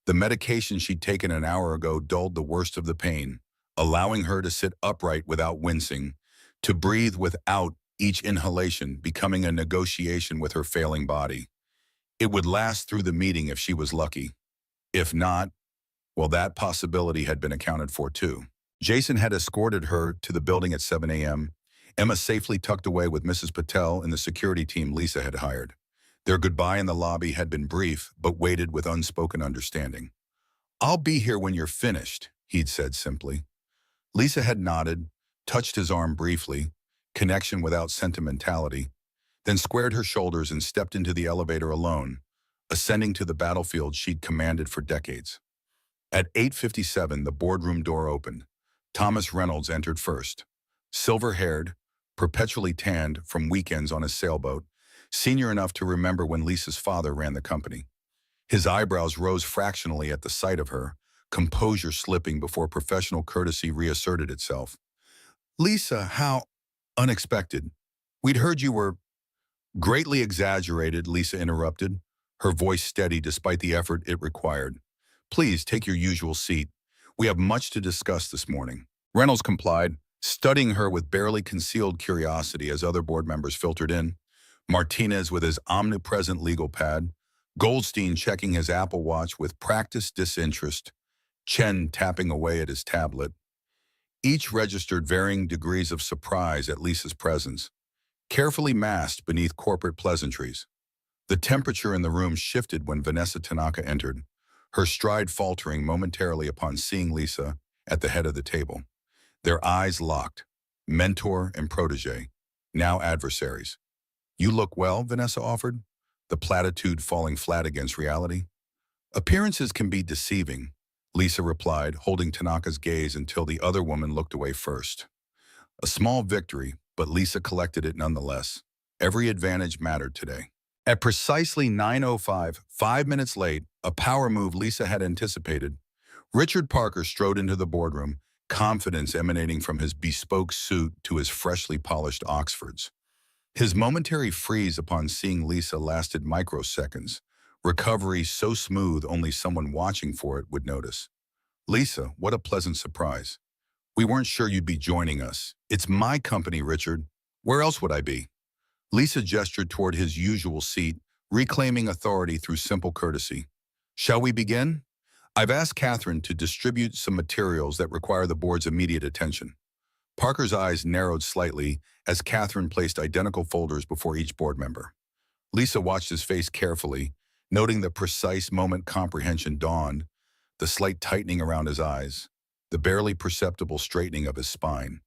The medication she'd taken an hour ago dulled the worst of the pain, allowing her to sit upright without wincing, to breathe without each inhalation becoming a negotiation with her failing body. It would last through the meeting if she was lucky. If not, well, that possibility had been accounted for too. Jason had escorted her to the building at 7 a.m., Emma safely tucked away with Mrs. Patel and the security team Lisa had hired. Their goodbye in the lobby had been brief, but weighted with unspoken understanding. "I'll be here when you're finished," he'd said simply. Lisa had nodded, touched his arm briefly, connection without sentimentality, then squared her shoulders and stepped into the elevator alone, ascending to the battlefield she'd commanded for decades. At 8:57, the boardroom door opened. Thomas Reynolds entered first. Silver-haired, perpetually tanned from weekends on his sailboat, senior enough to remember when Lisa's father ran the company. His eyebrows rose fractionally at the sight of her, composure slipping before professional courtesy reasserted itself. Lisa, how unexpected. We'd heard you were greatly exaggerated, Lisa interrupted, her voice steady despite the effort it required. Please take your usual seat. We have much to discuss this morning. Reynolds complied, studying her with barely concealed curiosity as other board members filtered in. Martinez with his omnipresent legal pad, Goldstein checking his Apple Watch with practiced disinterest, Chen tapping away at his tablet. Each registered varying degrees of surprise at Lisa's presence, carefully masked beneath corporate pleasantries. The temperature in the room shifted when Vanessa Tanaka entered, her stride faltering momentarily upon seeing Lisa at the head of the table. Their eyes locked, mentor and protege, now adversaries. You look well, Vanessa offered, the platitude falling flat against reality. Appearances can be deceiving, Lisa replied, holding Tanaka's gaze until the other woman looked away first. A small victory, but Lisa collected it nonetheless. Every advantage mattered today. At precisely 9:05, 5 minutes late, a power move Lisa had anticipated, Richard Parker strode into the boardroom, confidence emanating from his bespoke suit to his freshly polished Oxfords. His momentary freeze upon seeing Lisa lasted microseconds, recovery so smooth only someone watching for it would notice. Lisa, what a pleasant surprise. We weren't sure you'd be joining us. It's my company, Richard. Where else would I be? Lisa gestured toward his usual seat, reclaiming authority through simple courtesy. Shall we begin? I've asked Catherine to distribute some materials that require the board's immediate attention. Parker's eyes narrowed slightly as Catherine placed identical folders before each board member. Lisa watched his face carefully, noting the precise moment comprehension dawned, the slight tightening around his eyes, the barely perceptible straightening of his spine.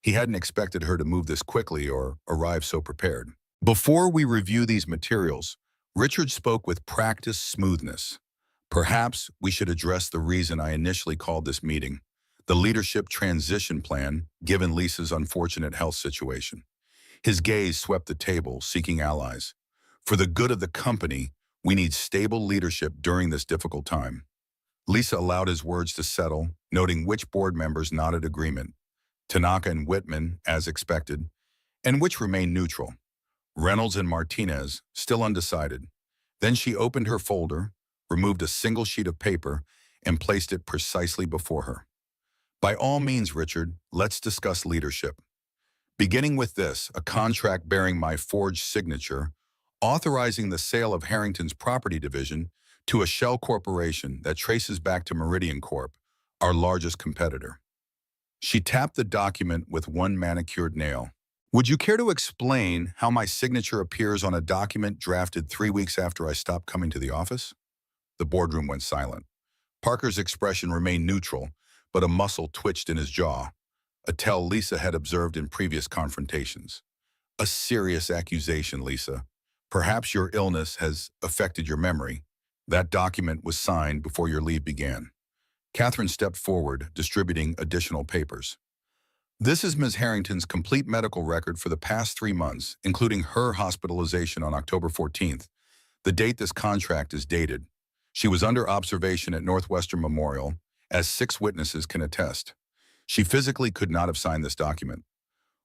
He hadn't expected her to move this quickly or arrive so prepared. Before we review these materials, Richard spoke with practiced smoothness. Perhaps we should address the reason I initially called this meeting, the leadership transition plan, given Lisa's unfortunate health situation. His gaze swept the table, seeking allies. For the good of the company, we need stable leadership during this difficult time. Lisa allowed his words to settle, noting which board members nodded agreement. Tanaka and Whitman, as expected, and which remained neutral. Reynolds and Martinez, still undecided. Then she opened her folder, removed a single sheet of paper, and placed it precisely before her. By all means, Richard, let's discuss leadership. Beginning with this, a contract bearing my forged signature, authorizing the sale of Harrington's property division to a shell corporation that traces back to Meridian Corp., our largest competitor. She tapped the document with one manicured nail. Would you care to explain how my signature appears on a document drafted 3 weeks after I stopped coming to the office? The boardroom went silent. Parker's expression remained neutral, but a muscle twitched in his jaw, a tell Lisa had observed in previous confrontations. A serious accusation, Lisa. Perhaps your illness has affected your memory. That document was signed before your leave began. Catherine stepped forward, distributing additional papers. This is Ms. Harrington's complete medical record for the past 3 months, including her hospitalization on October 14th, the date this contract is dated. She was under observation at Northwestern Memorial, as 6 witnesses can attest. She physically could not have signed this document.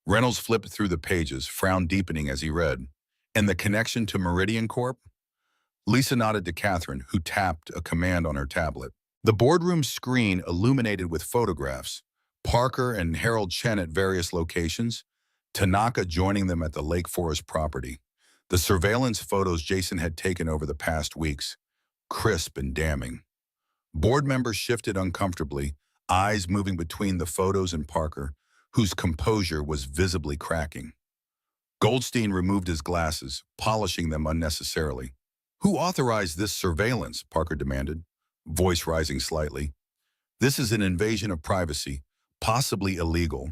Reynolds flipped through the pages, frown deepening as he read. And the connection to Meridian Corp? Lisa nodded to Catherine, who tapped a command on her tablet. The boardroom screen illuminated with photographs, Parker and Harold Chen at various locations, Tanaka joining them at the Lake Forest property. The surveillance photos Jason had taken over the past weeks, crisp and damning. Board members shifted uncomfortably, eyes moving between the photos and Parker, whose composure was visibly cracking. Goldstein removed his glasses, polishing them unnecessarily. Who authorized this surveillance? Parker demanded, voice rising slightly. This is an invasion of privacy, possibly illegal.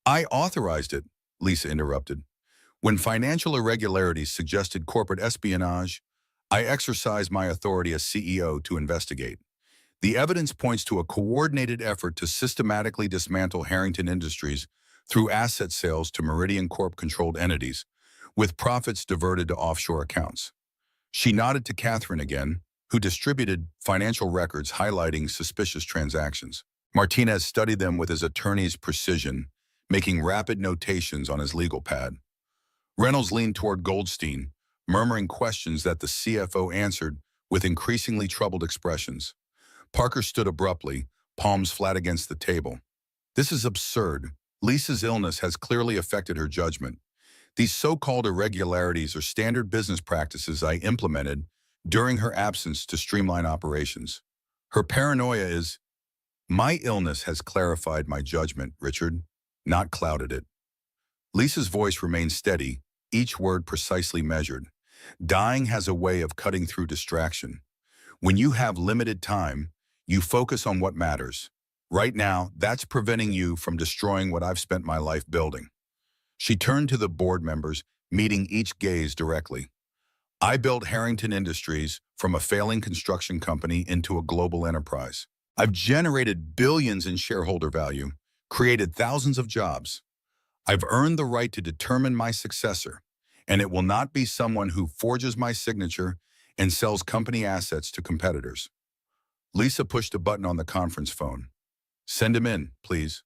I authorized it, Lisa interrupted. When financial irregularities suggested corporate espionage, I exercised my authority as CEO to investigate. The evidence points to a coordinated effort to systematically dismantle Harrington Industries through asset sales to Meridian Corp-controlled entities, with profits diverted to offshore accounts. She nodded to Catherine again, who distributed financial records highlighting suspicious transactions. Martinez studied them with his attorney's precision, making rapid notations on his legal pad. Reynolds leaned toward Goldstein, murmuring questions that the CFO answered with increasingly troubled expressions. Parker stood abruptly, palms flat against the table. This is absurd. Lisa's illness has clearly affected her judgment. These so-called irregularities are standard business practices I implemented during her absence to streamline operations. Her paranoia is, my illness has clarified my judgment, Richard, not clouded it. Lisa's voice remained steady, each word precisely measured. Dying has a way of cutting through distraction. When you have limited time, you focus on what matters. Right now, that's preventing you from destroying what I've spent my life building. She turned to the board members, meeting each gaze directly. I built Harrington Industries from a failing construction company into a global enterprise. I've generated billions in shareholder value, created thousands of jobs. I've earned the right to determine my successor, and it will not be someone who forges my signature and sells company assets to competitors. Lisa pushed a button on the conference phone. Send him in, please.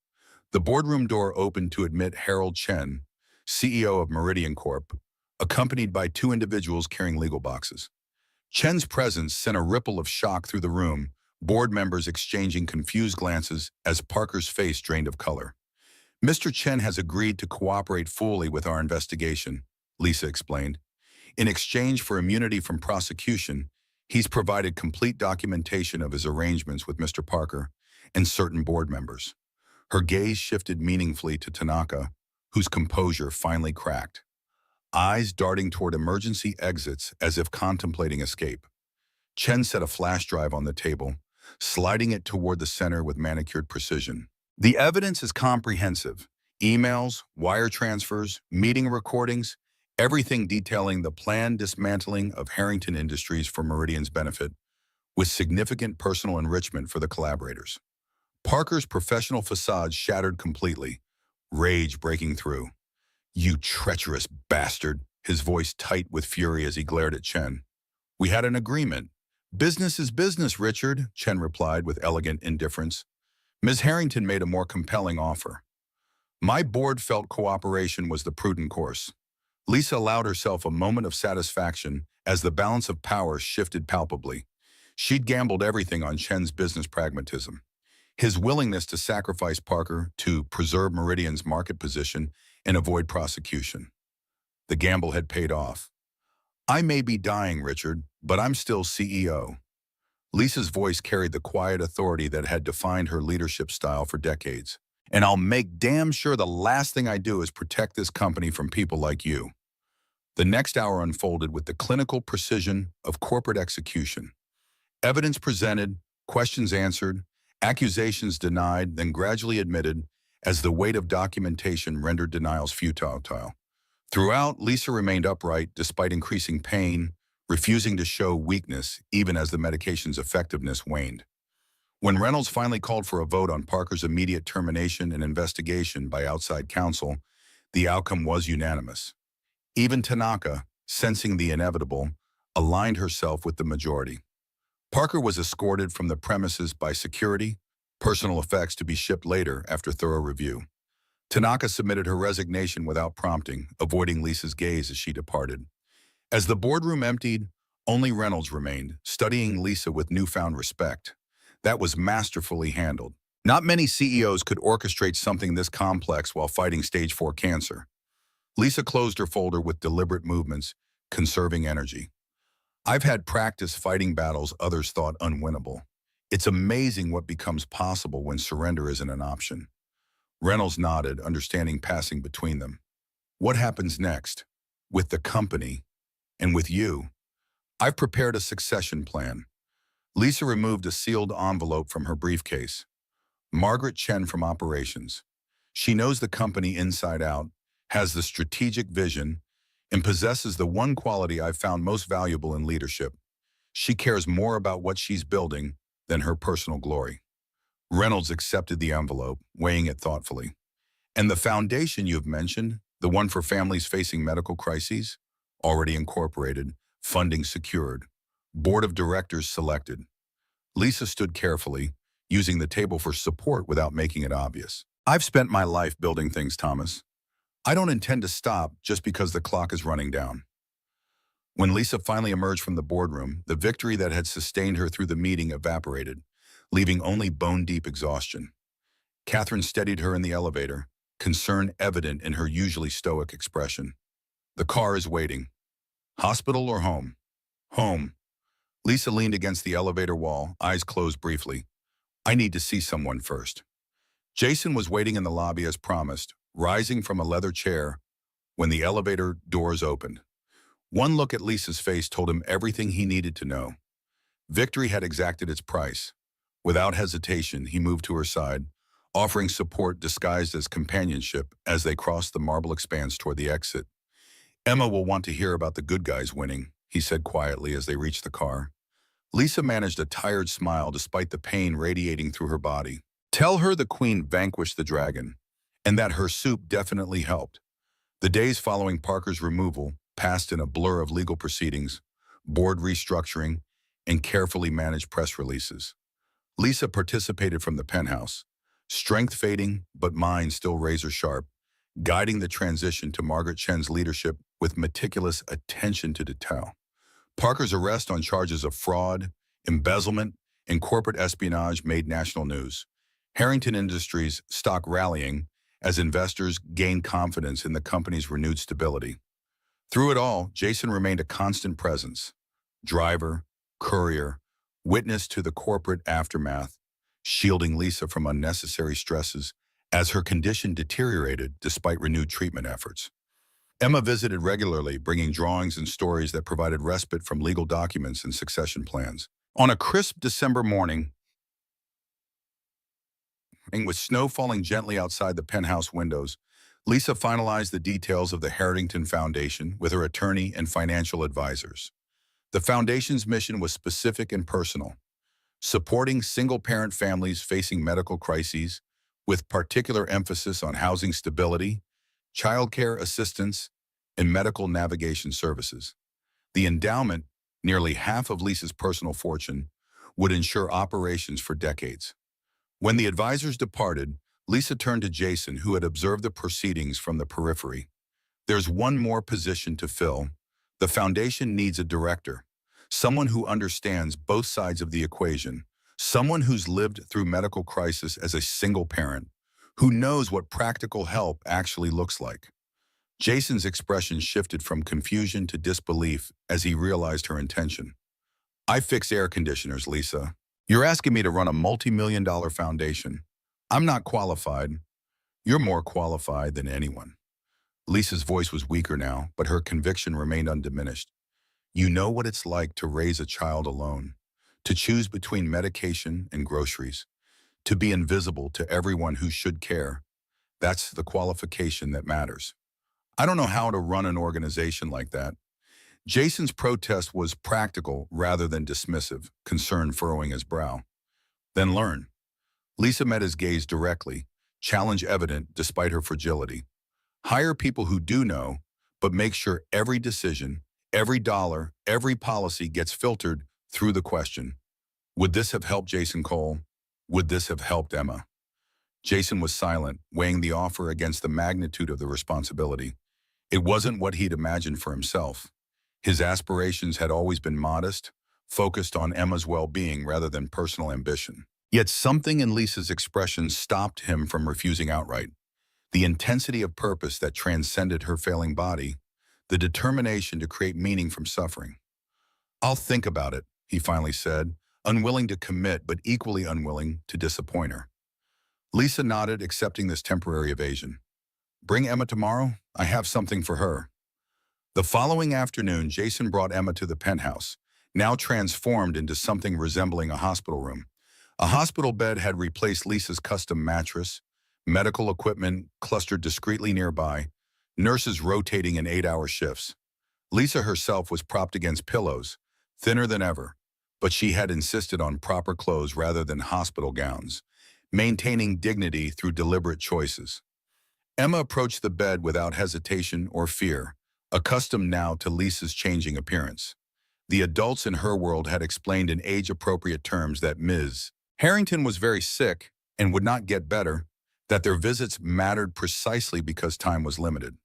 The boardroom door opened to admit Harold Chen, CEO of Meridian Corp., accompanied by two individuals carrying legal boxes. Chen's presence sent a ripple of shock through the room, board members exchanging confused glances as Parker's face drained of color. Mr. Chen has agreed to cooperate fully with our investigation, Lisa explained. In exchange for immunity from prosecution, he's provided complete documentation of his arrangements with Mr. Parker and certain board members. Her gaze shifted meaningfully to Tanaka, whose composure finally cracked, eyes darting toward emergency exits as if contemplating escape. Chen set a flash drive on the table, sliding it toward the center with manicured precision. The evidence is comprehensive. Emails, wire transfers, meeting recordings, everything detailing the planned dismantling of Harrington Industries for Meridian's benefit, with significant personal enrichment for the collaborators. Parker's professional facade shattered completely, rage breaking through. You treacherous bastard, his voice tight with fury as he glared at Chen. We had an agreement. Business is business, Richard, Chen replied with elegant indifference. Ms. Harrington made a more compelling offer. My board felt cooperation was the prudent course. Lisa allowed herself a moment of satisfaction as the balance of power shifted palpably. She'd gambled everything on Chen's business pragmatism. His willingness to sacrifice Parker to preserve Meridian's market position and avoid prosecution. The gamble had paid off. I may be dying, Richard, but I'm still CEO. Lisa's voice carried the quiet authority that had defined her leadership style for decades. And I'll make damn sure the last thing I do is protect this company from people like you. The next hour unfolded with the clinical precision of corporate execution. Evidence presented, questions answered, accusations denied, then gradually admitted as the weight of documentation rendered denials futile. Throughout, Lisa remained upright despite increasing pain, refusing to show weakness even as the medication's effectiveness waned. When Reynolds finally called for a vote on Parker's immediate termination and investigation by outside counsel, the outcome was unanimous. Even Tanaka, sensing the inevitable, aligned herself with the majority. Parker was escorted from the premises by security, personal effects to be shipped later after thorough review. Tanaka submitted her resignation without prompting, avoiding Lisa's gaze as she departed. As the boardroom emptied, only Reynolds remained, studying Lisa with newfound respect. That was masterfully handled. Not many CEOs could orchestrate something this complex while fighting stage 4 cancer. Lisa closed her folder with deliberate movements, conserving energy. I've had practice fighting battles others thought unwinnable. It's amazing what becomes possible when surrender isn't an option. Reynolds nodded, understanding passing between them. What happens next? With the company? And with you? I've prepared a succession plan. Lisa removed a sealed envelope from her briefcase. Margaret Chen from operations. She knows the company inside out, has the strategic vision, and possesses the one quality I've found most valuable in leadership. She cares more about what she's building than her personal glory. Reynolds accepted the envelope, weighing it thoughtfully. And the foundation you've mentioned, the one for families facing medical crises, already incorporated, funding secured, board of directors selected. Lisa stood carefully, using the table for support without making it obvious. I've spent my life building things, Thomas. I don't intend to stop just because the clock is running down. When Lisa finally emerged from the boardroom, the victory that had sustained her through the meeting evaporated, leaving only bone-deep exhaustion. Catherine steadied her in the elevator, concern evident in her usually stoic expression. The car is waiting. Hospital or home? Home. Lisa leaned against the elevator wall, eyes closed briefly. I need to see someone first. Jason was waiting in the lobby as promised, rising from a leather chair when the elevator doors opened. One look at Lisa's face told him everything he needed to know. Victory had exacted its price. Without hesitation, he moved to her side, offering support disguised as companionship as they crossed the marble expanse toward the exit. Emma will want to hear about the good guys winning, he said quietly as they reached the car. Lisa managed a tired smile despite the pain radiating through her body. Tell her the queen vanquished the dragon, and that her soup definitely helped. The days following Parker's removal passed in a blur of legal proceedings, board restructuring, and carefully managed press releases. Lisa participated from the penthouse, strength fading but mind still razor sharp, guiding the transition to Margaret Chen's leadership with meticulous attention to detail. Parker's arrest on charges of fraud, embezzlement, and corporate espionage made national news. Harrington Industries' stock rallying as investors gained confidence in the company's renewed stability. Through it all, Jason remained a constant presence. Driver, courier, witness to the corporate aftermath, shielding Lisa from unnecessary stresses as her condition deteriorated despite renewed treatment efforts. Emma visited regularly, bringing drawings and stories that provided respite from legal documents and succession plans. On a crisp December morning, and with snow falling gently outside the penthouse windows, Lisa finalized the details of the Harrington Foundation with her attorney and financial advisors. The foundation's mission was specific and personal, supporting single-parent families facing medical crises, with particular emphasis on housing stability, childcare assistance, and medical navigation services. The endowment, nearly half of Lisa's personal fortune, would ensure operations for decades. When the advisors departed, Lisa turned to Jason, who had observed the proceedings from the periphery. There's one more position to fill. The foundation needs a director, someone who understands both sides of the equation, someone who's lived through medical crisis as a single parent, who knows what practical help actually looks like. Jason's expression shifted from confusion to disbelief as he realized her intention. I fix air conditioners, Lisa. You're asking me to run a multi-million-dollar foundation. I'm not qualified. You're more qualified than anyone. Lisa's voice was weaker now, but her conviction remained undiminished. You know what it's like to raise a child alone, to choose between medication and groceries, to be invisible to everyone who should care. That's the qualification that matters. I don't know how to run an organization like that. Jason's protest was practical rather than dismissive, concern furrowing his brow. Then learn. Lisa met his gaze directly, challenge evident despite her fragility. Hire people who do know, but make sure every decision, every dollar, every policy gets filtered through the question. Would this have helped Jason Cole? Would this have helped Emma? Jason was silent, weighing the offer against the magnitude of the responsibility. It wasn't what he'd imagined for himself. His aspirations had always been modest, focused on Emma's well-being rather than personal ambition. Yet something in Lisa's expression stopped him from refusing outright. The intensity of purpose that transcended her failing body, the determination to create meaning from suffering. I'll think about it, he finally said, unwilling to commit but equally unwilling to disappoint her. Lisa nodded, accepting this temporary evasion. Bring Emma tomorrow? I have something for her. The following afternoon, Jason brought Emma to the penthouse, now transformed into something resembling a hospital room. A hospital bed had replaced Lisa's custom mattress, medical equipment clustered discreetly nearby, nurses rotating in 8-hour shifts. Lisa herself was propped against pillows, thinner than ever, but she had insisted on proper clothes rather than hospital gowns, maintaining dignity through deliberate choices. Emma approached the bed without hesitation or fear, accustomed now to Lisa's changing appearance. The adults in her world had explained in age-appropriate terms that Ms. Harrington was very sick and would not get better, that their visits mattered precisely because time was limited.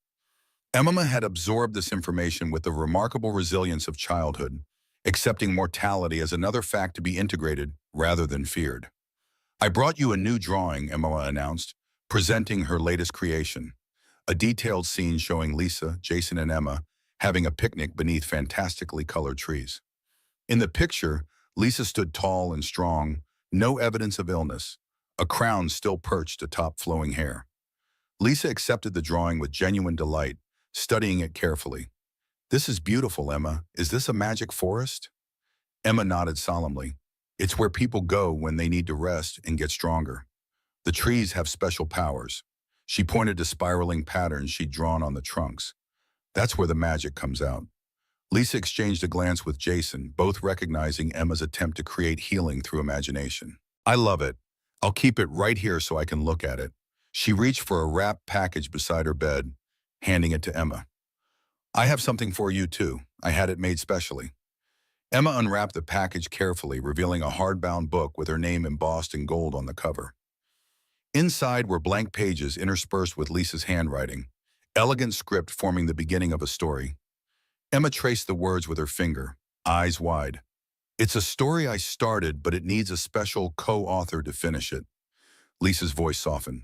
Emma had absorbed this information with the remarkable resilience of childhood, accepting mortality as another fact to be integrated rather than feared. "I brought you a new drawing," Emma announced, presenting her latest creation, a detailed scene showing Lisa, Jason, and Emma having a picnic beneath fantastically colored trees. In the picture, Lisa stood tall and strong, no evidence of illness, a crown still perched atop flowing hair. Lisa accepted the drawing with genuine delight, studying it carefully. "This is beautiful, Emma. Is this a magic forest?" Emma nodded solemnly. "It's where people go when they need to rest and get stronger. The trees have special powers." She pointed to spiraling patterns she'd drawn on the trunks. "That's where the magic comes out." Lisa exchanged a glance with Jason, both recognizing Emma's attempt to create healing through imagination. "I love it. I'll keep it right here so I can look at it." She reached for a wrapped package beside her bed, handing it to Emma. "I have something for you too. I had it made specially." Emma unwrapped the package carefully, revealing a hardbound book with her name embossed in gold on the cover. Inside were blank pages interspersed with Lisa's handwriting, elegant script forming the beginning of a story. Emma traced the words with her finger, eyes wide. "It's a story I started, but it needs a special co-author to finish it." Lisa's voice softened.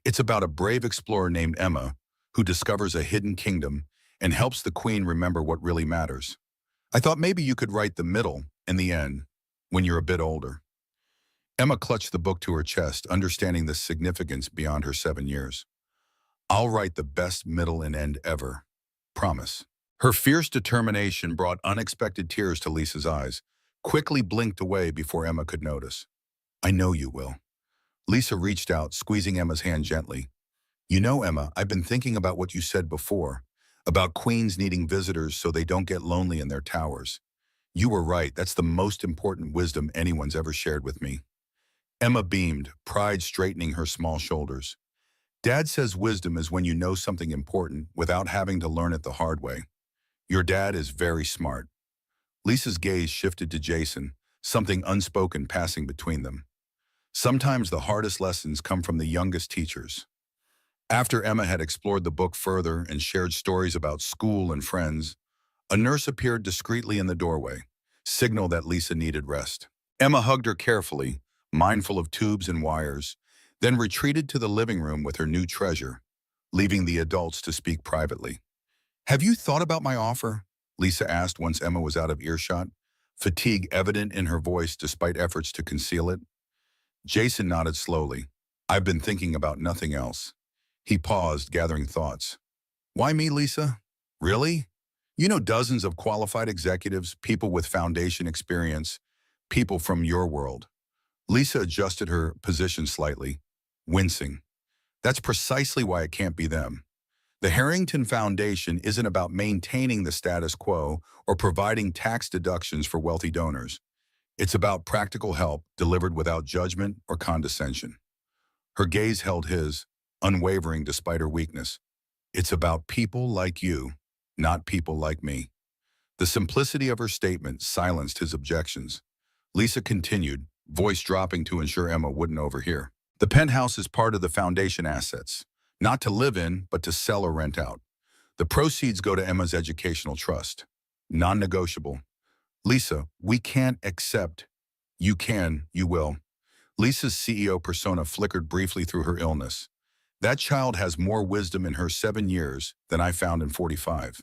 "It's about a brave explorer named Emma who discovers a hidden kingdom and helps the queen remember what really matters. I thought maybe you could write the middle and the end when you're a bit older." Emma clutched the book to her chest, understanding the significance beyond her 7 years. "I'll write the best middle and end ever. Promise." Her fierce determination brought unexpected tears to Lisa's eyes, quickly blinked away before Emma could notice. "I know you will." Lisa reached out, squeezing Emma's hand gently. "You know, Emma, I've been thinking about what you said before, about queens needing visitors so they don't get lonely in their towers. You were right. That's the most important wisdom anyone's ever shared with me." Emma beamed, pride straightening her small shoulders. "Dad says wisdom is when you know something important without having to learn it the hard way. Your dad is very smart." Lisa's gaze shifted to Jason, something unspoken passing between them. Sometimes the hardest lessons come from the youngest teachers. After Emma had explored the book further and shared stories about school and friends, a nurse appeared discreetly in the doorway, signal that Lisa needed rest. Emma hugged her carefully, mindful of tubes and wires, then retreated to the living room with her new treasure, leaving the adults to speak privately. "Have you thought about my offer?" Lisa asked once Emma was out of earshot, fatigue evident in her voice despite efforts to conceal it. Jason nodded slowly. "I've been thinking about nothing else." He paused, gathering thoughts. "Why me, Lisa? Really? You know dozens of qualified executives, people with foundation experience, people from your world." Lisa adjusted her position slightly, wincing. "That's precisely why it can't be them. The Harrington Foundation isn't about maintaining the status quo or providing tax deductions for wealthy donors. It's about practical help delivered without judgment or condescension." Her gaze held his, unwavering despite her weakness. "It's about people like you, not people like me." The simplicity of her statement silenced his objections. Lisa continued, voice dropping to ensure Emma wouldn't overhear. "The penthouse is part of the foundation assets, not to live in, but to sell or rent out. The proceeds go to Emma's educational trust. Non-negotiable." "Lisa, we can't accept." "You can, you will." Lisa's CEO persona flickered briefly through her illness. "That child has more wisdom in her 7 years than I found in 45.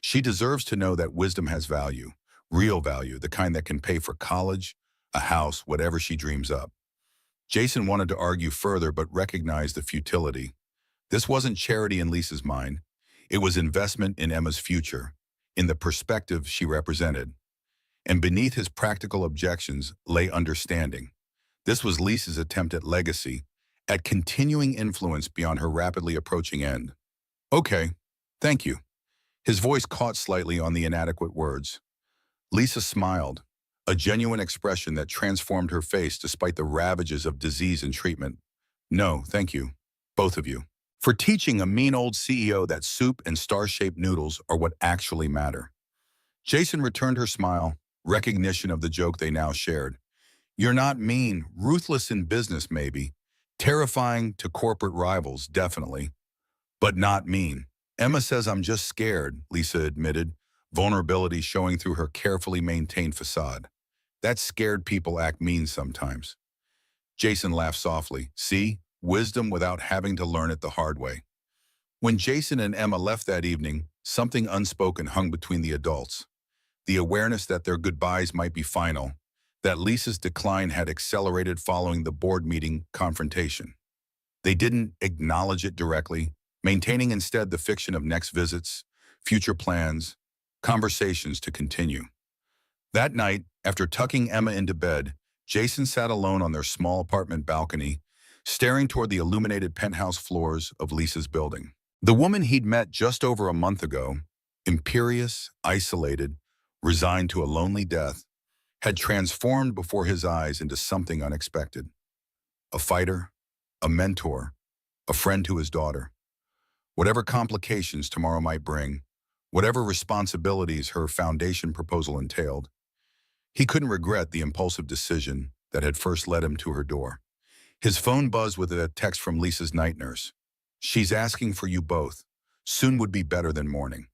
She deserves to know that wisdom has value, real value, the kind that can pay for college, a house, whatever she dreams up." Jason wanted to argue further but recognized the futility. This wasn't charity in Lisa's mind. It was investment in Emma's future, in the perspective she represented. And beneath his practical objections lay understanding. This was Lisa's attempt at legacy, at continuing influence beyond her rapidly approaching end. "Okay, thank you." His voice caught slightly on the inadequate words. Lisa smiled, a genuine expression that transformed her face despite the ravages of disease and treatment. "No, thank you, both of you." for teaching a mean old CEO that soup and star-shaped noodles are what actually matter. Jason returned her smile, recognition of the joke they now shared. You're not mean, ruthless in business maybe, terrifying to corporate rivals, definitely, but not mean. Emma says I'm just scared, Lisa admitted, vulnerability showing through her carefully maintained facade. That scared people act mean sometimes. Jason laughed softly. See? Wisdom without having to learn it the hard way. When Jason and Emma left that evening, something unspoken hung between the adults. The awareness that their goodbyes might be final, that Lisa's decline had accelerated following the board meeting confrontation. They didn't acknowledge it directly, maintaining instead the fiction of next visits, future plans, conversations to continue. That night, after tucking Emma into bed, Jason sat alone on their small apartment balcony, staring toward the illuminated penthouse floors of Lisa's building. The woman he'd met just over a month ago, imperious, isolated, resigned to a lonely death, had transformed before his eyes into something unexpected. A fighter, a mentor, a friend to his daughter. Whatever complications tomorrow might bring, whatever responsibilities her foundation proposal entailed, he couldn't regret the impulsive decision that had first led him to her door. His phone buzzed with a text from Lisa's night nurse. She's asking for you both. Soon would be better than morning.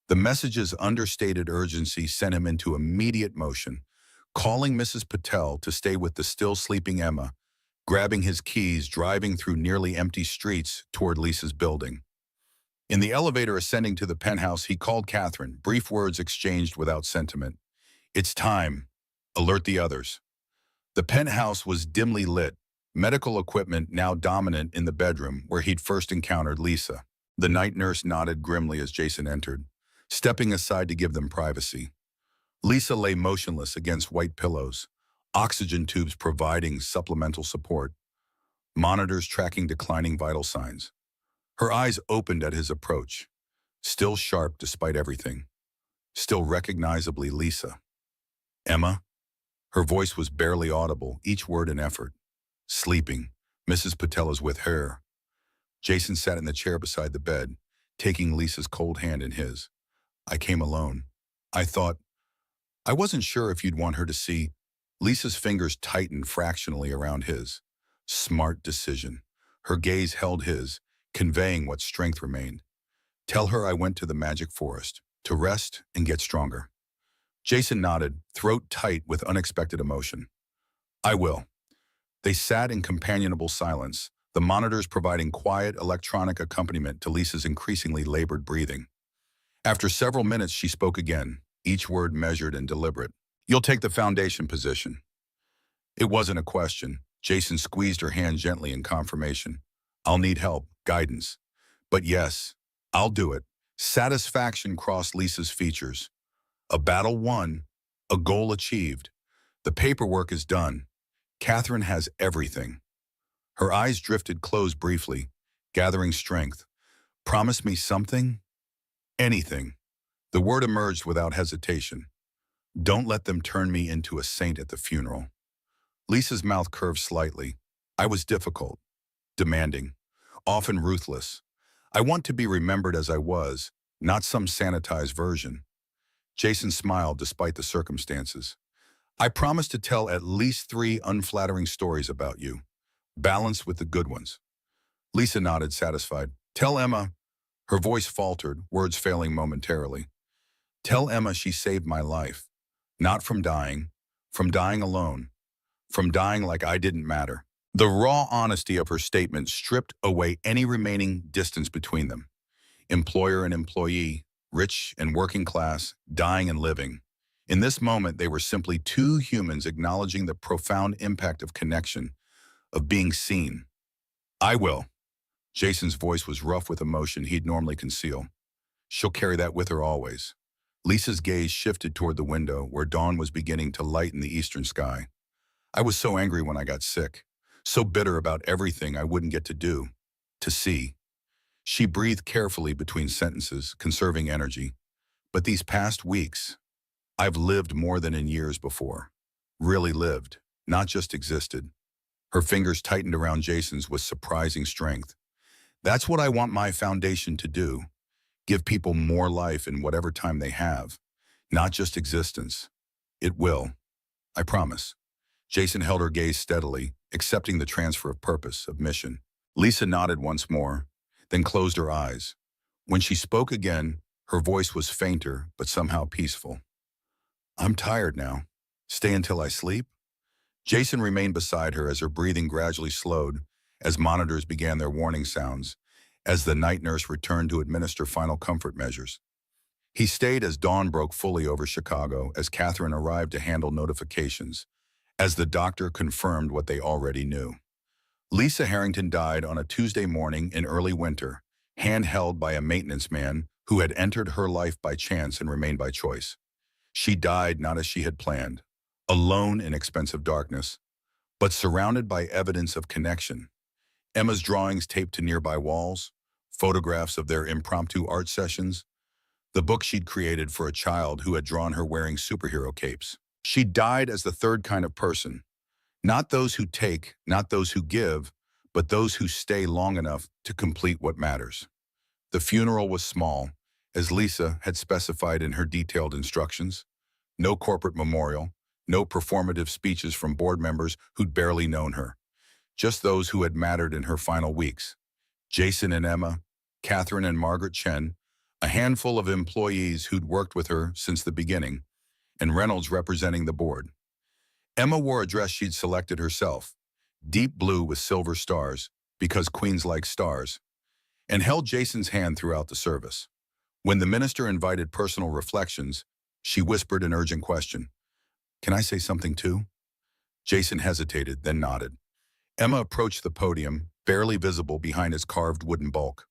The message's understated urgency sent him into immediate motion, calling Mrs. Patel to stay with the still sleeping Emma, grabbing his keys, driving through nearly empty streets toward Lisa's building. In the elevator ascending to the penthouse, he called Catherine, brief words exchanged without sentiment. It's time. Alert the others. The penthouse was dimly lit, medical equipment now dominant in the bedroom where he'd first encountered Lisa. The night nurse nodded grimly as Jason entered, stepping aside to give them privacy. Lisa lay motionless against white pillows, oxygen tubes providing supplemental support, monitors tracking declining vital signs. Her eyes opened at his approach, still sharp despite everything, still recognizably Lisa. Emma? Her voice was barely audible, each word an effort. Sleeping. Mrs. Patel is with her. Jason sat in the chair beside the bed, taking Lisa's cold hand in his. I came alone. I wasn't sure if you'd want her to see. Lisa's fingers tightened fractionally around his. Smart decision. Her gaze held his, conveying what strength remained. Tell her I went to the magic forest, to rest and get stronger. Jason nodded, throat tight with unexpected emotion. I will. They sat in companionable silence, the monitors providing quiet electronic accompaniment to Lisa's increasingly labored breathing. After several minutes, she spoke again, each word measured and deliberate. You'll take the foundation position. It wasn't a question. Jason squeezed her hand gently in confirmation. I'll need help, guidance. But yes, I'll do it. Satisfaction crossed Lisa's features. A battle won, a goal achieved. The paperwork is done. Catherine has everything. Her eyes drifted closed briefly, gathering strength. Promise me something? Anything. The word emerged without hesitation. Don't let them turn me into a saint at the funeral. Lisa's mouth curved slightly. I was difficult, demanding, often ruthless. I want to be remembered as I was, not some sanitized version. Jason smiled despite the circumstances. I promise to tell at least 3 unflattering stories about you, balanced with the good ones. Lisa nodded, satisfied. Tell Emma. Her voice faltered, words failing momentarily. Tell Emma she saved my life. Not from dying alone, from dying like I didn't matter. The raw honesty of her statement stripped away any remaining distance between them. Employer and employee, rich and working class, dying and living. In this moment, they were simply 2 humans acknowledging the profound impact of connection, of being seen. I will. Jason's voice was rough with emotion he'd normally conceal. She'll carry that with her always. Lisa's gaze shifted toward the window where dawn was beginning to lighten the eastern sky. I was so angry when I got sick, so bitter about everything I wouldn't get to do, to see. She breathed carefully between sentences, conserving energy. But these past weeks, I've lived more than in years before. Really lived, not just existed. Her fingers tightened around Jason's with surprising strength. That's what I want my foundation to do. Give people more life in whatever time they have, not just existence. It will. I promise. Jason held her gaze steadily, accepting the transfer of purpose, of mission. Lisa nodded once more, then closed her eyes. When she spoke again, her voice was fainter, but somehow peaceful. I'm tired now. Stay until I sleep? Jason remained beside her as her breathing gradually slowed, as monitors began their warning sounds, as the night nurse returned to administer final comfort measures. He stayed as dawn broke fully over Chicago, as Catherine arrived to handle notifications, as the doctor confirmed what they already knew. Lisa Harrington died on a Tuesday morning in early winter, handheld by a maintenance man who had entered her life by chance and remained by choice. She died not as she had planned, alone in expensive darkness, but surrounded by evidence of connection. Emma's drawings taped to nearby walls, photographs of their impromptu art sessions, the book she'd created for a child who had drawn her wearing superhero capes. She died as the third kind of person, not those who take, not those who give, but those who stay long enough to complete what matters. The funeral was small, as Lisa had specified in her detailed instructions. No corporate memorial, no performative speeches from board members who'd barely known her. Just those who had mattered in her final weeks. Jason and Emma, Catherine and Margaret Chen, a handful of employees who'd worked with her since the beginning, and Reynolds representing the board. Emma wore a dress she'd selected herself, deep blue with silver stars, because queens like stars, and held Jason's hand throughout the service. When the minister invited personal reflections, she whispered an urgent question. Can I say something too? Jason hesitated, then nodded. Emma approached the podium, barely visible behind its carved wooden bulk.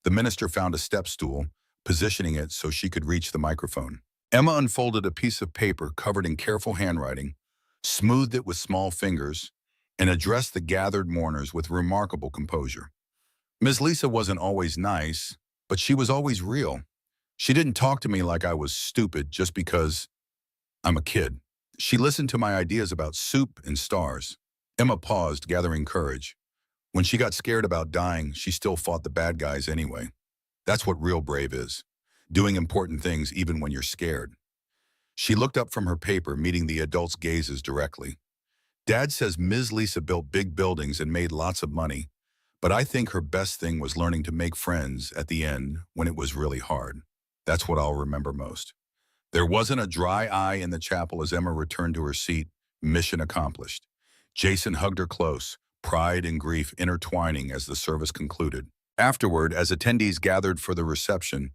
The minister found a step stool, positioning it so she could reach the microphone. Emma unfolded a piece of paper covered in careful handwriting, smoothed it with small fingers, and addressed the gathered mourners with remarkable composure. Ms. Lisa wasn't always nice, but she was always real. She didn't talk to me like I was stupid just because I'm a kid. She listened to my ideas about soup and stars. Emma paused, gathering courage. When she got scared about dying, she still fought the bad guys anyway. That's what real brave is, doing important things even when you're scared. She looked up from her paper, meeting the adults' gazes directly. Dad says Ms. Lisa built big buildings and made lots of money, but I think her best thing was learning to make friends at the end when it was really hard. That's what I'll remember most. There wasn't a dry eye in the chapel as Emma returned to her seat, mission accomplished. Jason hugged her close, pride and grief intertwining as the service concluded. Afterward, as attendees gathered for the reception,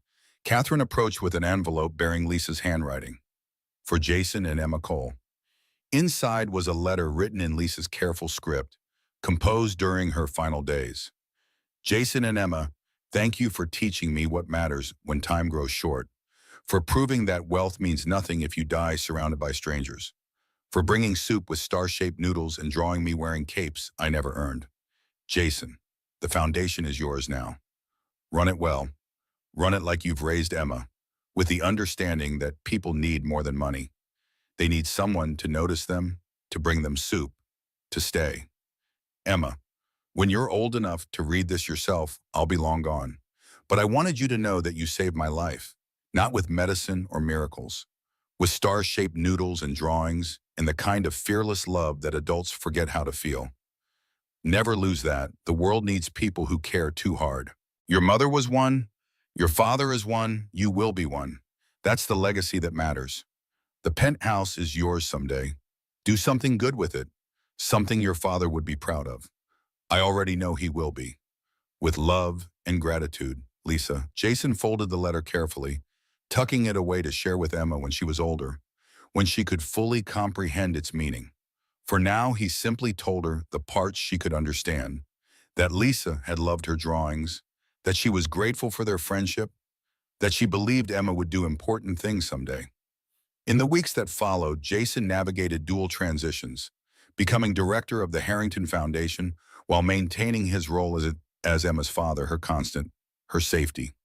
Catherine approached with an envelope bearing Lisa's handwriting. For Jason and Emma Cole. Inside was a letter written in Lisa's careful script, composed during her final days. Jason and Emma, thank you for teaching me what matters when time grows short, for proving that wealth means nothing if you die surrounded by strangers, for bringing soup with star-shaped noodles and drawing me wearing capes I never earned. Jason, the foundation is yours now. Run it well. Run it like you've raised Emma, with the understanding that people need more than money. They need someone to notice them, to bring them soup, to stay. Emma, when you're old enough to read this yourself, I'll be long gone. But I wanted you to know that you saved my life, not with medicine or miracles, with star-shaped noodles and drawings and the kind of fearless love that adults forget how to feel. Never lose that. The world needs people who care too hard. Your mother was one, your father is one, you will be one. That's the legacy that matters. The penthouse is yours someday. Do something good with it, something your father would be proud of. I already know he will be. With love and gratitude, Lisa. Jason folded the letter carefully, tucking it away to share with Emma when she was older, when she could fully comprehend its meaning. For now, he simply told her the parts she could understand, that Lisa had loved her drawings, that she was grateful for their friendship, that she believed Emma would do important things someday. In the weeks that followed, Jason navigated dual transitions, becoming director of the Harrington Foundation while maintaining his role as Emma's father, her constant, her safety.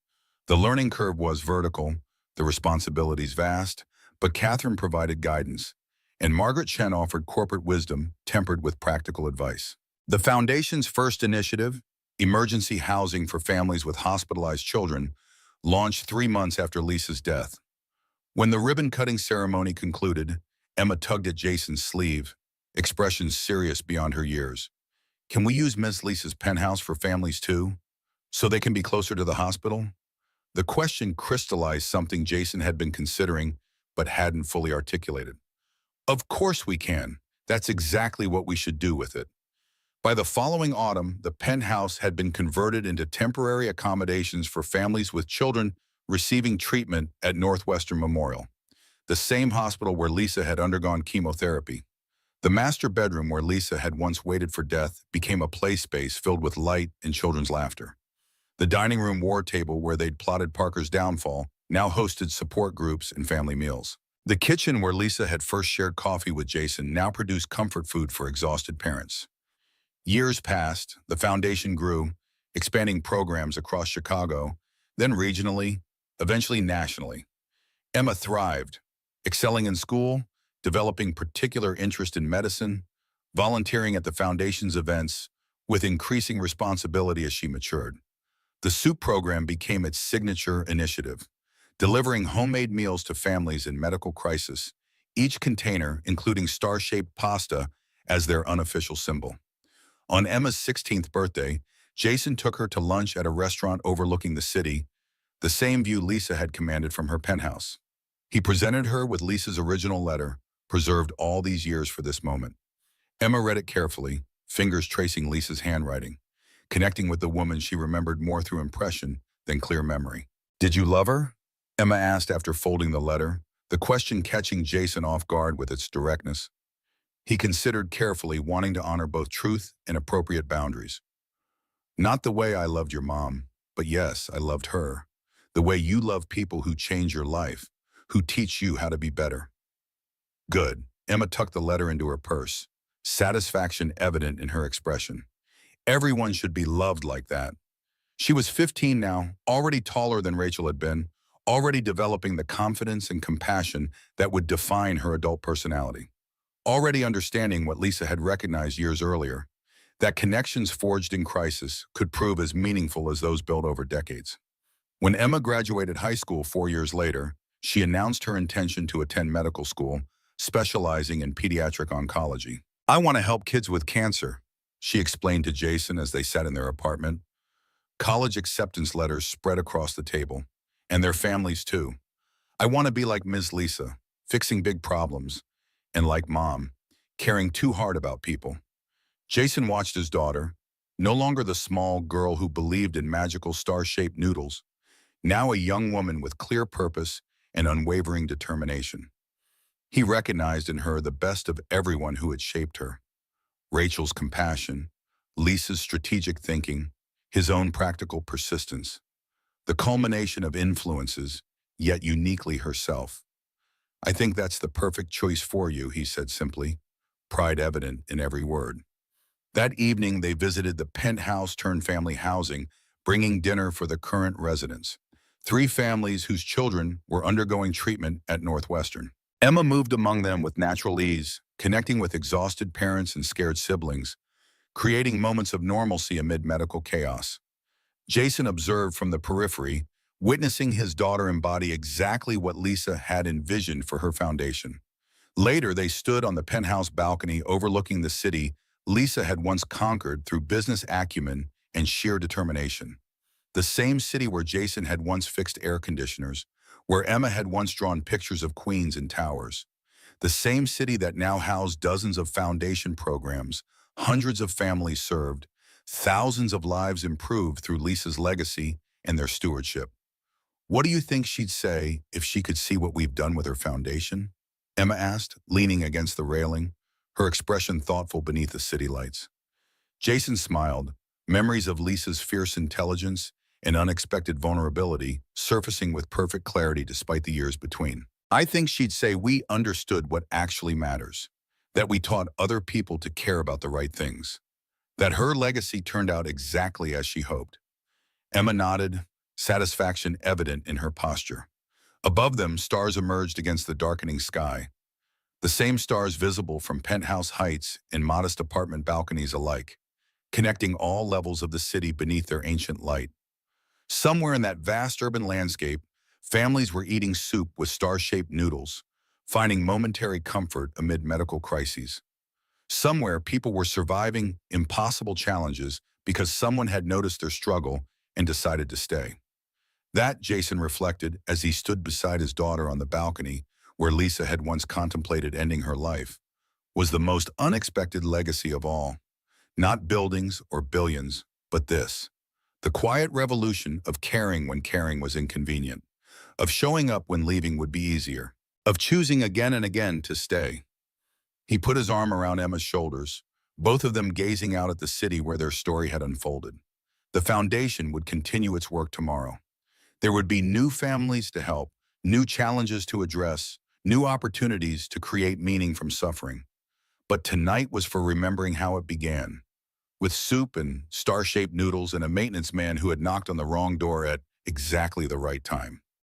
The learning curve was vertical, the responsibilities vast, but Catherine provided guidance, and Margaret Chen offered corporate wisdom tempered with practical advice. The Foundation's first initiative, emergency housing for families with hospitalized children, launched 3 months after Lisa's death. When the ribbon-cutting ceremony concluded, Emma tugged at Jason's sleeve, expressions serious beyond her years. Can we use Miss Lisa's penthouse for families too, so they can be closer to the hospital? The question crystallized something Jason had been considering, but hadn't fully articulated. Of course we can. That's exactly what we should do with it. By the following autumn, the penthouse had been converted into temporary accommodations for families with children receiving treatment at Northwestern Memorial, the same hospital where Lisa had undergone chemotherapy. The master bedroom where Lisa had once waited for death became a play space filled with light and children's laughter. The dining room war table where they'd plotted Parker's downfall now hosted support groups and family meals. The kitchen where Lisa had first shared coffee with Jason now produced comfort food for exhausted parents. Years passed, the foundation grew, expanding programs across Chicago, then regionally, eventually nationally. Emma thrived, excelling in school, developing particular interest in medicine, volunteering at the foundation's events, with increasing responsibility as she matured. The soup program became its signature initiative, delivering homemade meals to families in medical crisis, each container including star-shaped pasta as their unofficial symbol. On Emma's 16th birthday, Jason took her to lunch at a restaurant overlooking the city, the same view Lisa had commanded from her penthouse. He presented her with Lisa's original letter, preserved all these years for this moment. Emma read it carefully, fingers tracing Lisa's handwriting, connecting with the woman she remembered more through impression than clear memory. "Did you love her?" Emma asked after folding the letter, the question catching Jason off guard with its directness. He considered carefully, wanting to honor both truth and appropriate boundaries. "Not the way I loved your mom, but yes, I loved her. The way you love people who change your life, who teach you how to be better." Good. Emma tucked the letter into her purse, satisfaction evident in her expression. Everyone should be loved like that. She was 15 now, already taller than Rachel had been, already developing the confidence and compassion that would define her adult personality. Already understanding what Lisa had recognized years earlier, that connections forged in crisis could prove as meaningful as those built over decades. When Emma graduated high school 4 years later, she announced her intention to attend medical school, specializing in pediatric oncology. "I want to help kids with cancer," she explained to Jason as they sat in their apartment. College acceptance letters spread across the table, and their families too. "I want to be like Ms. Lisa, fixing big problems, and like Mom, caring too hard about people." Jason watched his daughter, no longer the small girl who believed in magical star-shaped noodles, now a young woman with clear purpose and unwavering determination. He recognized in her the best of everyone who had shaped her. Rachel's compassion, Lisa's strategic thinking, his own practical persistence. The culmination of influences, yet uniquely herself. "I think that's the perfect choice for you," he said simply, pride evident in every word. That evening, they visited the penthouse turned family housing, bringing dinner for the current residents. 3 families whose children were undergoing treatment at Northwestern. Emma moved among them with natural ease, connecting with exhausted parents and scared siblings, creating moments of normalcy amid medical chaos. Jason observed from the periphery, witnessing his daughter embody exactly what Lisa had envisioned for her foundation. Later, they stood on the penthouse balcony overlooking the city Lisa had once conquered through business acumen and sheer determination. The same city where Jason had once fixed air conditioners, where Emma had once drawn pictures of queens and towers. The same city that now housed dozens of foundation programs, hundreds of families served, thousands of lives improved through Lisa's legacy and their stewardship. "What do you think she'd say if she could see what we've done with her foundation?" Emma asked, leaning against the railing, her expression thoughtful beneath the city lights. Jason smiled, memories of Lisa's fierce intelligence and unexpected vulnerability surfacing with perfect clarity despite the years between. "I think she'd say we understood what actually matters, that we taught other people to care about the right things, that her legacy turned out exactly as she hoped." Emma nodded, satisfaction evident in her posture. Above them, stars emerged against the darkening sky, the same stars visible from penthouse heights and modest apartment balconies alike. connecting all levels of the city beneath their ancient light. Somewhere in that vast urban landscape, families were eating soup with star-shaped noodles, finding momentary comfort amid medical crises. Somewhere, people were surviving impossible challenges because someone had noticed their struggle and decided to stay. That, Jason reflected as he stood beside his daughter on the balcony where Lisa had once contemplated ending her life, was the most unexpected legacy of all. Not buildings or billions, but this. The quiet revolution of caring when caring was inconvenient, of showing up when leaving would be easier, of choosing again and again to stay. He put his arm around Emma's shoulders, both of them gazing out at the city where their story had unfolded. The foundation would continue its work tomorrow. There would be new families to help, new challenges to address, new opportunities to create meaning from suffering. But tonight was for remembering how it began, with soup and star-shaped noodles and a maintenance man who had knocked on the wrong door at exactly the right time.